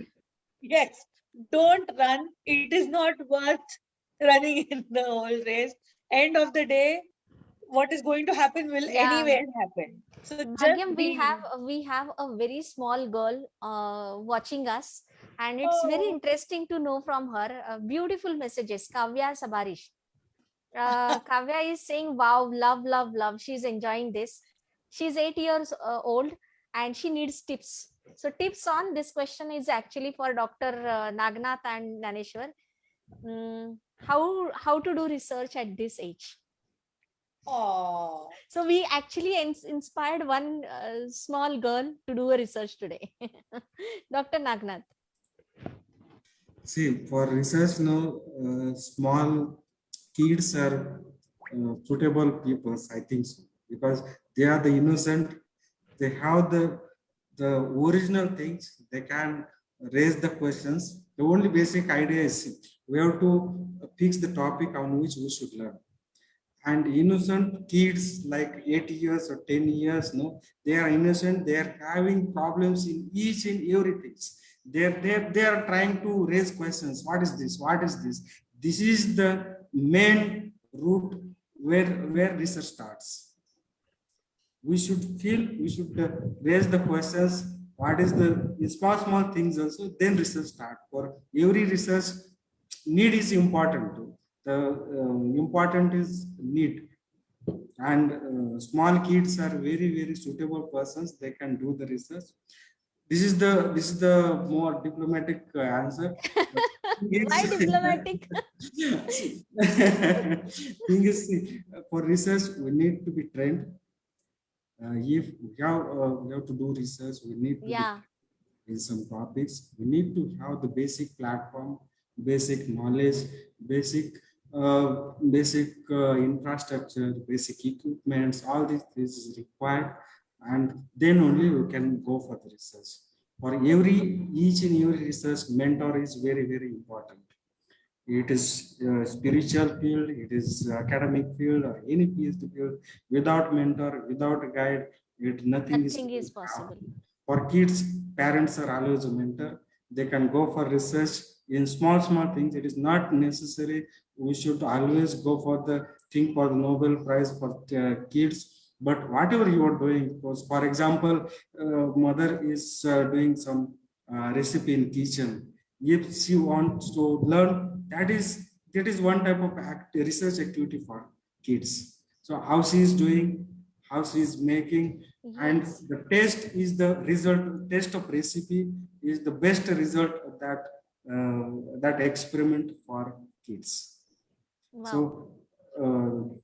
Yes, don't run. It is not worth running in the whole race. End of the day, what is going to happen will anyway happen. So Bhagyam, we have a very small girl watching us, and it's very interesting to know from her beautiful messages. Kavya Sabarish. Kavya is saying, wow, love, love, love. She's enjoying this. She's 8 years old and she needs tips. So tips on this question is actually for Dr. Nagnath and Naneshwar. How to do research at this age? Oh. So we actually inspired one small girl to do a research today. Dr. Nagnath. See, for research now, small kids are suitable people, I think so, because they are the innocent. They have the original things. They can raise the questions. The only basic idea is we have to fix the topic on which we should learn. And innocent kids like 8 years or 10 years, no, they are innocent. They are having problems in each and everything. They are trying to raise questions. What is this? What is this? This is the main route where research starts. We should raise the questions. What is the small things also? Then research start. For every research, need is important too. The important is need, and small kids are very suitable persons. They can do the research. This is the more diplomatic answer. Why diplomatic? Thing is, for research, we need to be trained. If we have to do research, we need to be in some topics. We need to have the basic platform, basic knowledge, basic infrastructure, basic equipments. All these things is required, and then only we can go for the research. For each and every research, mentor is very important. It is a spiritual field, it is academic field, or any PhD field. Without mentor, without a guide, nothing is possible. For kids, parents are always a mentor. They can go for research in small things. It is not necessary. We should always go for the thing for the Nobel Prize for kids. But whatever you are doing, for example, mother is doing some recipe in kitchen. If she wants to learn, that is one type of research activity for kids. So how she is doing, how she is making, and the taste is the result. Taste of recipe is the best result of that experiment for kids. Wow. So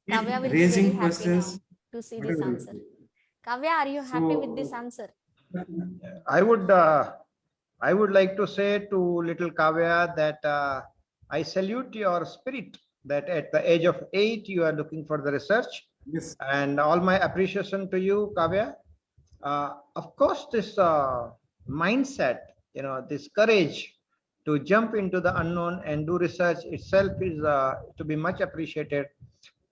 Kavya will raising be very questions. happy now to see this answer. Kavya, are you happy with this answer? I would like to say to little Kavya that I salute your spirit, that at the age of 8 you are looking for the research. Yes. And all my appreciation to you, Kavya. Of course, this mindset, this courage to jump into the unknown and do research itself is to be much appreciated.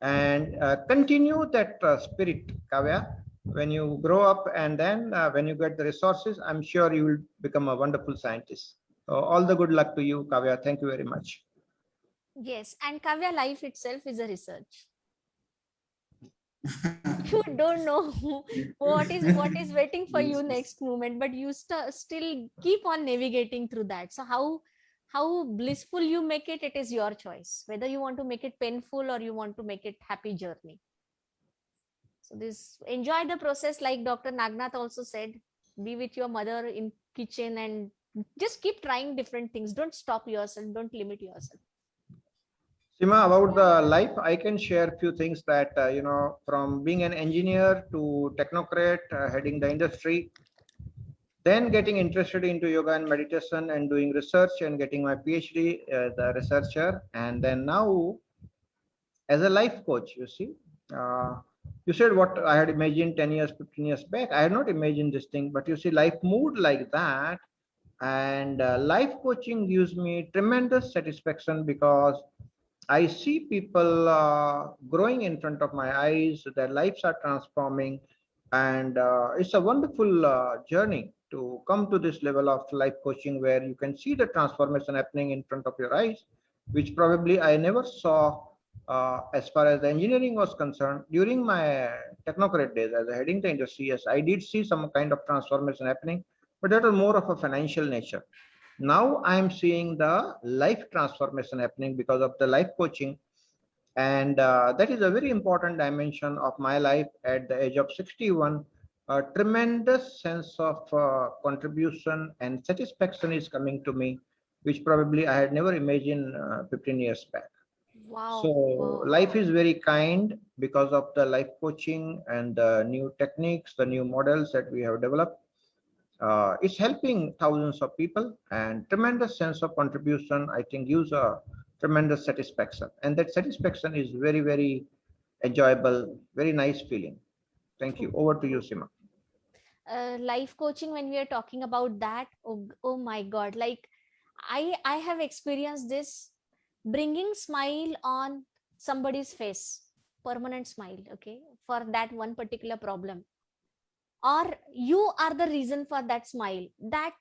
And continue that spirit, Kavya. When you grow up and then when you get the resources, I'm sure you will become a wonderful scientist. So all the good luck to you, Kavya. Thank you very much. Yes, and Kavya, life itself is a research. You don't know what is waiting for you next moment, but you still keep on navigating through that. So how blissful you make it, it is your choice. Whether you want to make it painful or you want to make it happy journey. So this, enjoy the process, like Dr. Nagnath also said. Be with your mother in kitchen and just keep trying different things. Don't stop yourself. Don't limit yourself. Sima, about the life, I can share a few things that, from being an engineer to technocrat, heading the industry, then getting interested into yoga and meditation and doing research and getting my PhD as a researcher. And then now as a life coach, you see, you said what I had imagined 10 years, 15 years back. I had not imagined this thing, but you see, life moved like that. And life coaching gives me tremendous satisfaction because I see people growing in front of my eyes, their lives are transforming, and it's a wonderful journey to come to this level of life coaching where you can see the transformation happening in front of your eyes, which probably I never saw as far as the engineering was concerned. During my technocrat days as a heading the industry, yes, I did see some kind of transformation happening, but that was more of a financial nature. Now I'm seeing the life transformation happening because of the life coaching, and that is a very important dimension of my life at the age of 61. A tremendous sense of contribution and satisfaction is coming to me, which probably I had never imagined 15 years back. Wow. So Wow. life is very kind because of the life coaching and the new techniques, the new models that we have developed. It's helping thousands of people, and tremendous sense of contribution, I think, gives a tremendous satisfaction. And that satisfaction is very, very enjoyable, very nice feeling. Thank you. Over to you, Sima. Life coaching, when we are talking about that, oh my God, like I have experienced this, bringing smile on somebody's face, permanent smile, okay, for that one particular problem, or you are the reason for that smile. That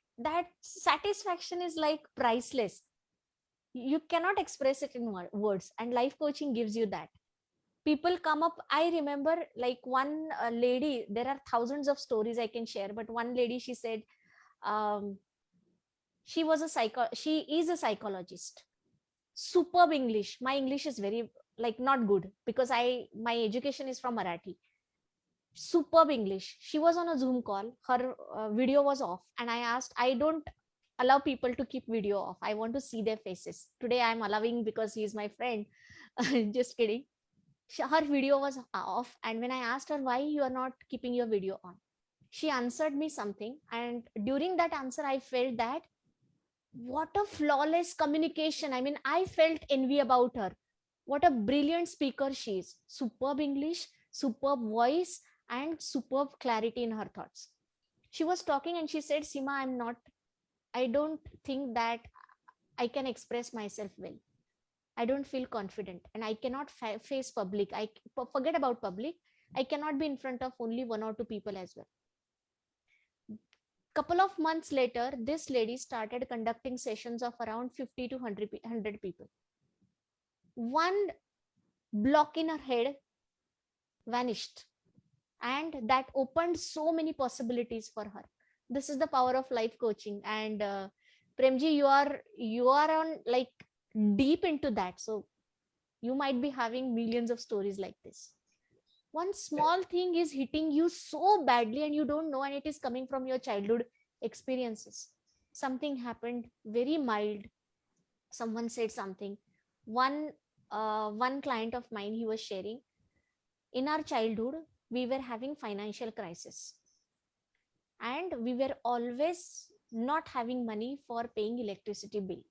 satisfaction is like priceless. You cannot express it in words, and life coaching gives you that. People come up, I remember, like one lady, there are thousands of stories I can share, but one lady, she said, um, she is a psychologist. Superb English. My English is very, like, not good because my education is from Marathi. Superb English. She was on a Zoom call, her video was off, and I asked, I don't allow people to keep video off, I want to see their faces. Today I'm allowing because he is my friend. Just kidding. Her video was off, and when I asked her why you are not keeping your video on, she answered me something, and during that answer I felt that what a flawless communication. I mean, I felt envy about her. What a brilliant speaker she is. Superb English, superb voice, and superb clarity in her thoughts. She was talking and she said, Sima, I don't think that I can express myself well. I don't feel confident, and I cannot face public. I forget about public. I cannot be in front of only one or two people as well. Couple of months later, this lady started conducting sessions of around 50 to 100 people. One block in her head vanished, and that opened so many possibilities for her. This is the power of life coaching. And Premji, you are on, like, deep into that, so you might be having millions of stories like this. One small thing is hitting you so badly and you don't know, and it is coming from your childhood experiences. Something happened very mild, someone said something. One client of mine, he was sharing, in our childhood we were having financial crisis, and we were always not having money for paying electricity bill.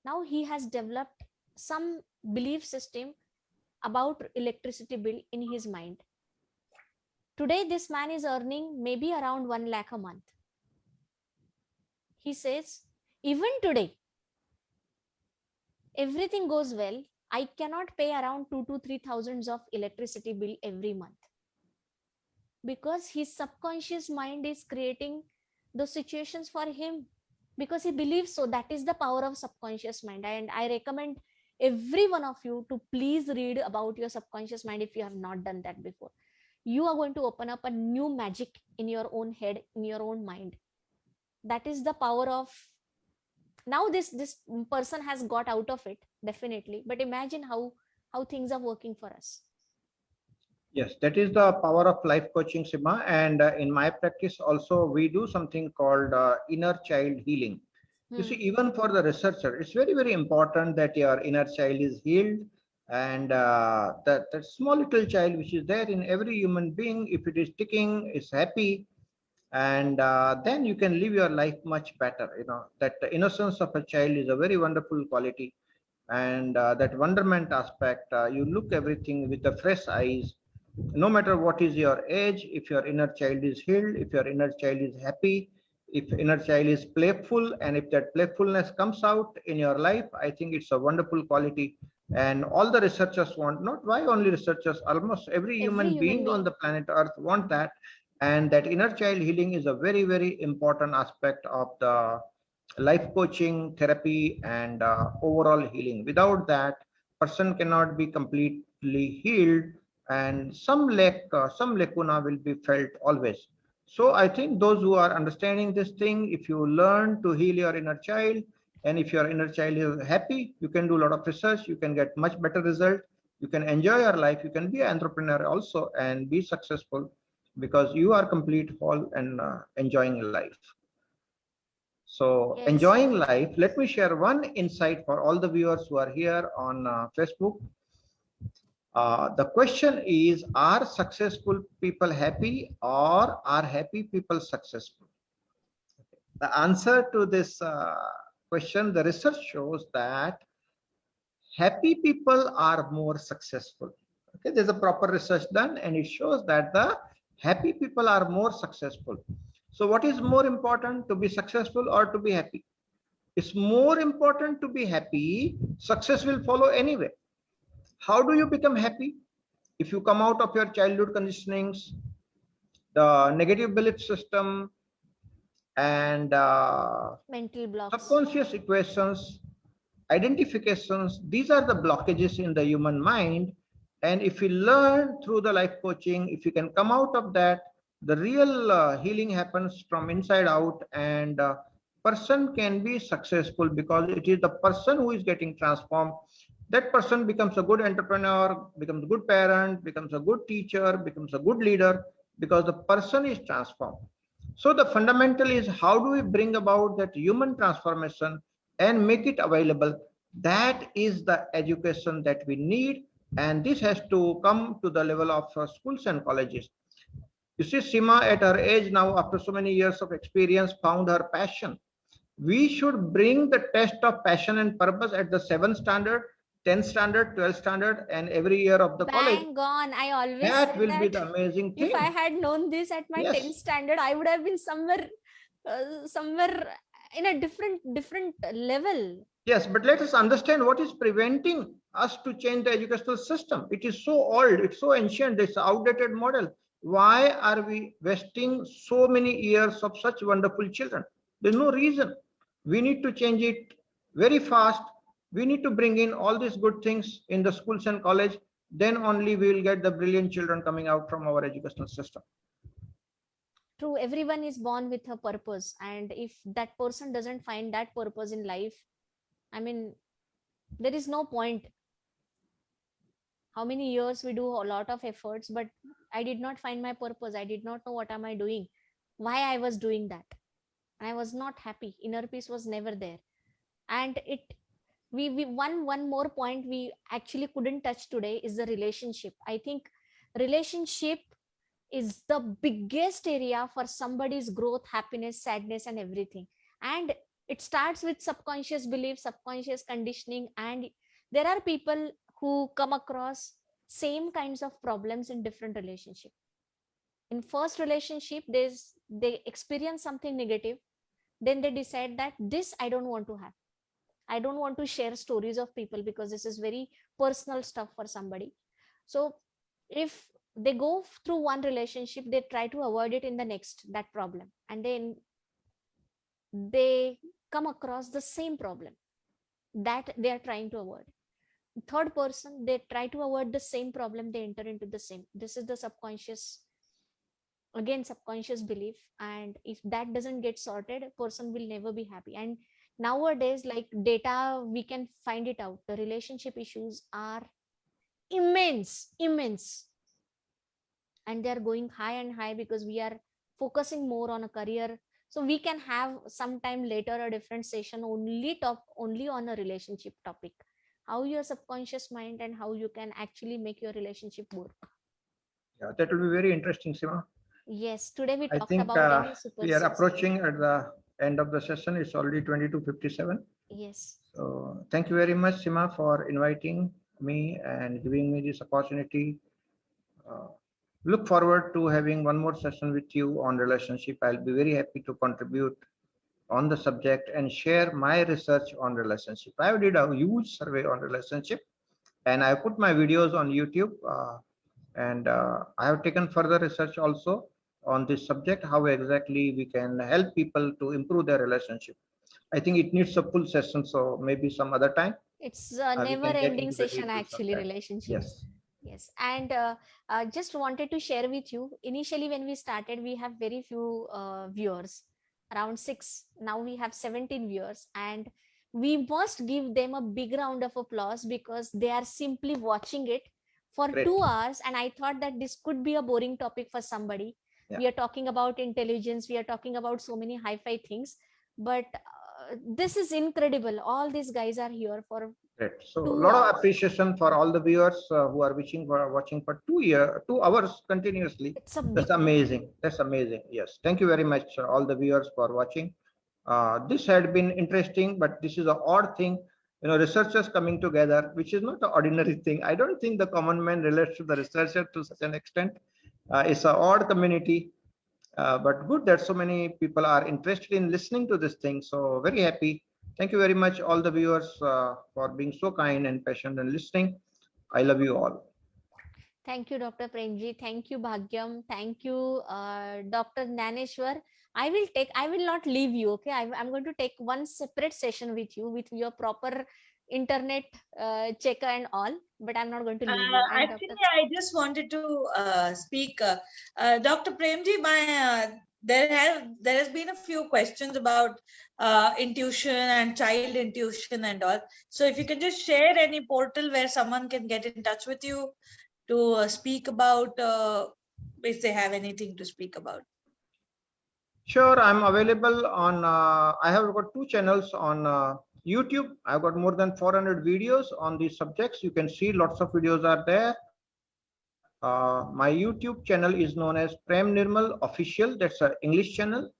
Now he has developed some belief system about electricity bill in his mind. Today this man is earning maybe around 1 lakh a month. He says, even today, everything goes well, I cannot pay around 2 to 3 thousands of electricity bill every month, because his subconscious mind is creating those situations for him, because he believes so. That is the power of subconscious mind. And I recommend every one of you to please read about your subconscious mind if you have not done that before. You are going to open up a new magic in your own head, in your own mind. That is the power of Now this person has got out of it, definitely, but imagine how things are working for us. Yes, that is the power of life coaching, Sima. And in my practice also, we do something called inner child healing. You see, even for the researcher, it's very, very important that your inner child is healed, and that small little child which is there in every human being, if it is ticking, is happy, and then you can live your life much better. You know, that the innocence of a child is a very wonderful quality, and that wonderment aspect, you look everything with the fresh eyes, no matter what is your age. If your inner child is healed, if your inner child is happy, if inner child is playful, and if that playfulness comes out in your life, I think it's a wonderful quality. And all the researchers want, not why only researchers, almost every Every human human being on being. the planet earth want that. And that inner child healing is a very, very important aspect of the life coaching therapy and overall healing. Without that, person cannot be completely healed, and some lacuna will be felt always. So I think those who are understanding this thing, if you learn to heal your inner child, and if your inner child is happy, you can do a lot of research, you can get much better result, you can enjoy your life, you can be an entrepreneur also and be successful, because you are complete whole and enjoying life. So Yes. enjoying life, let me share one insight for all the viewers who are here on Facebook. The question is, are successful people happy, or are happy people successful? The answer to this question, the research shows that happy people are more successful. Okay, there's a proper research done, and it shows that the happy people are more successful. So what is more important, to be successful or to be happy? It's more important to be happy. Success will follow anyway. How do you become happy? If you come out of your childhood conditionings, the negative belief system, and Mental blocks. subconscious equations, identifications, these are the blockages in the human mind. And if we learn through the life coaching, if you can come out of that, the real healing happens from inside out, and person can be successful because it is the person who is getting transformed. That person becomes a good entrepreneur, becomes a good parent, becomes a good teacher, becomes a good leader, because the person is transformed. So the fundamental is, how do we bring about that human transformation and make it available? That is the education that we need, and this has to come to the level of schools and colleges. You see, Sima at her age now, after so many years of experience, found her passion. We should bring the test of passion and purpose at the 7th standard, 10th standard, 12th standard, and every year of the college. Bang on. I always That say will be that the amazing if I thing. had known this at my 10th Yes. standard, I would have been somewhere in a different level. Yes, but let us understand what is preventing us to change the educational system. It is so old, it's so ancient, it's an outdated model. Why are we wasting so many years of such wonderful children? There's no reason. We need to change it very fast. We need to bring in all these good things in the schools and college. Then only we will get the brilliant children coming out from our educational system. True, everyone is born with a purpose, and if that person doesn't find that purpose in life, I mean, there is no point. How many years we do a lot of efforts, but I did not find my purpose. I did not know what am I doing, why I was doing that. I was not happy. Inner peace was never there. And it we one more point we actually couldn't touch today is the relationship. I think relationship is the biggest area for somebody's growth, happiness, sadness, and everything. And it starts with subconscious belief, subconscious conditioning, and there are people who come across same kinds of problems in different relationship. In first relationship, they experience something negative, then they decide that this I don't want to have. I don't want to share stories of people because this is very personal stuff for somebody. So if they go through one relationship, they try to avoid it in the next, that problem, and then they come across the same problem that they are trying to avoid. Third person, they try to avoid the same problem, they enter into the same. This is the subconscious, again subconscious belief, and if that doesn't get sorted, a person will never be happy. And nowadays, like data, we can find it out. The relationship issues are immense, and they're going high and high because we are focusing more on a career. So we can have sometime later a different session only on a relationship topic, how your subconscious mind and how you can actually make your relationship work. Yeah, that will be very interesting, Seema. Yes, today we I talked think about any super we are six. approaching at the end of the session. It's already 22:57. Yes. So thank you very much, Seema, for inviting me and giving me this opportunity. Look forward to having one more session with you on relationship. I'll be very happy to contribute on the subject and share my research on relationship. I did a huge survey on relationship, and I put my videos on YouTube. And I have taken further research also on this subject, how exactly we can help people to improve their relationship. I think it needs a full session, so maybe some other time It's a we never can get ending into the session, details of actually, that. relationships. Yes. Yes. And just wanted to share with you, initially when we started, we have very few viewers, around 6. Now we have 17 viewers, and we must give them a big round of applause because they are simply watching it for Great. 2 hours. And I thought that this could be a boring topic for somebody. Yeah. We are talking about intelligence, we are talking about so many hi-fi things, but this is incredible. All these guys are here for Great. So a 2 lot of hours. appreciation for all the viewers who are watching for 2 hours continuously. It's a That's big amazing. That's amazing. Yes. Thank you very much, all the viewers, for watching. This had been interesting, but this is an odd thing. Researchers coming together, which is not an ordinary thing. I don't think the common man relates to the researcher to such an extent. It's an odd community, but good that so many people are interested in listening to this thing. So very happy. Thank you very much, all the viewers, for being so kind and patient and listening. I love you all. Thank you, Dr. Premji. Thank you, Bhagyam. Thank you, Dr. Naneshwar. I will not leave you. Okay. I'm going to take one separate session with you with your proper internet checker and all, but I'm not going to leave you. And Actually, I just wanted to speak. Dr. Premji, there has been a few questions about intuition and child intuition and all. So if you can just share any portal where someone can get in touch with you to speak about if they have anything to speak about. Sure, I'm available on, I have got 2 channels on YouTube. I've got more than 400 videos on these subjects. You can see lots of videos are there. My YouTube channel is known as Prem Nirmal Official. That's an English channel,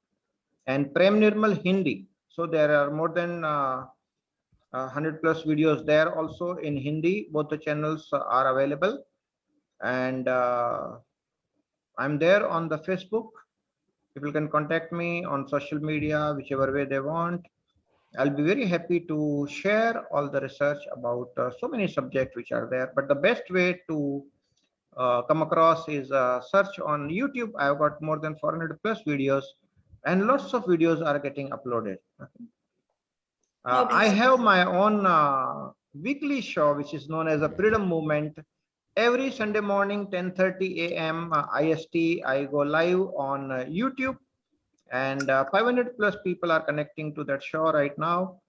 and Prem Nirmal Hindi. So there are more than 100 plus videos there also in Hindi. Both the channels are available, and I'm there on the Facebook. People can contact me on social media, whichever way they want. I'll be very happy to share all the research about so many subjects which are there. But the best way to come across is search on YouTube. I've got more than 400 plus videos, and lots of videos are getting uploaded. I have my own weekly show, which is known as a Freedom Movement. Every Sunday morning, 10:30 a.m. IST, I go live on YouTube, and 500 plus people are connecting to that show right now.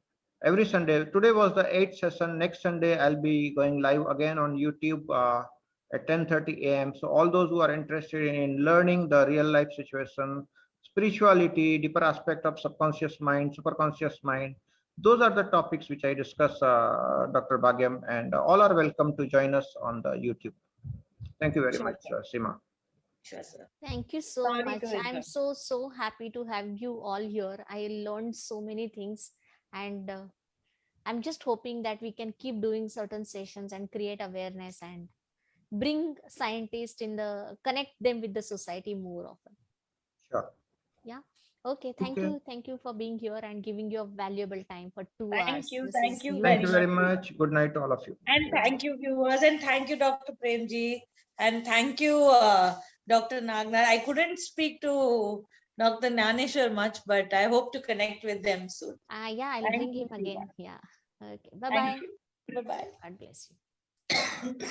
Every Sunday. Today was the 8th session. Next Sunday, I'll be going live again on YouTube at 10:30 a.m. So all those who are interested in learning the real life situation, spirituality, deeper aspect of subconscious mind, superconscious mind, those are the topics which I discuss, Dr. Bhagyam, and all are welcome to join us on the YouTube. Thank you very much, Seema. Sure, sir. thank you so Sorry much. to I'm interrupt. so happy to have you all here. I learned so many things, and I'm just hoping that we can keep doing certain sessions and create awareness and bring scientists connect them with the society more often. Sure. Yeah. Okay. Thank you. Thank you for being here and giving your valuable time for 2 hours. Thank you. This Thank is you huge. Thank you very much. Good night to all of you. And thank you, viewers, and thank you, Dr. Premji, and thank you, Dr. Nagnar. I couldn't speak to Dr. Naneshwar much, but I hope to connect with them soon. Yeah, I'll Thank bring you, him again. Yeah. Okay. Bye-bye. Thank you. Bye-bye. God bless you.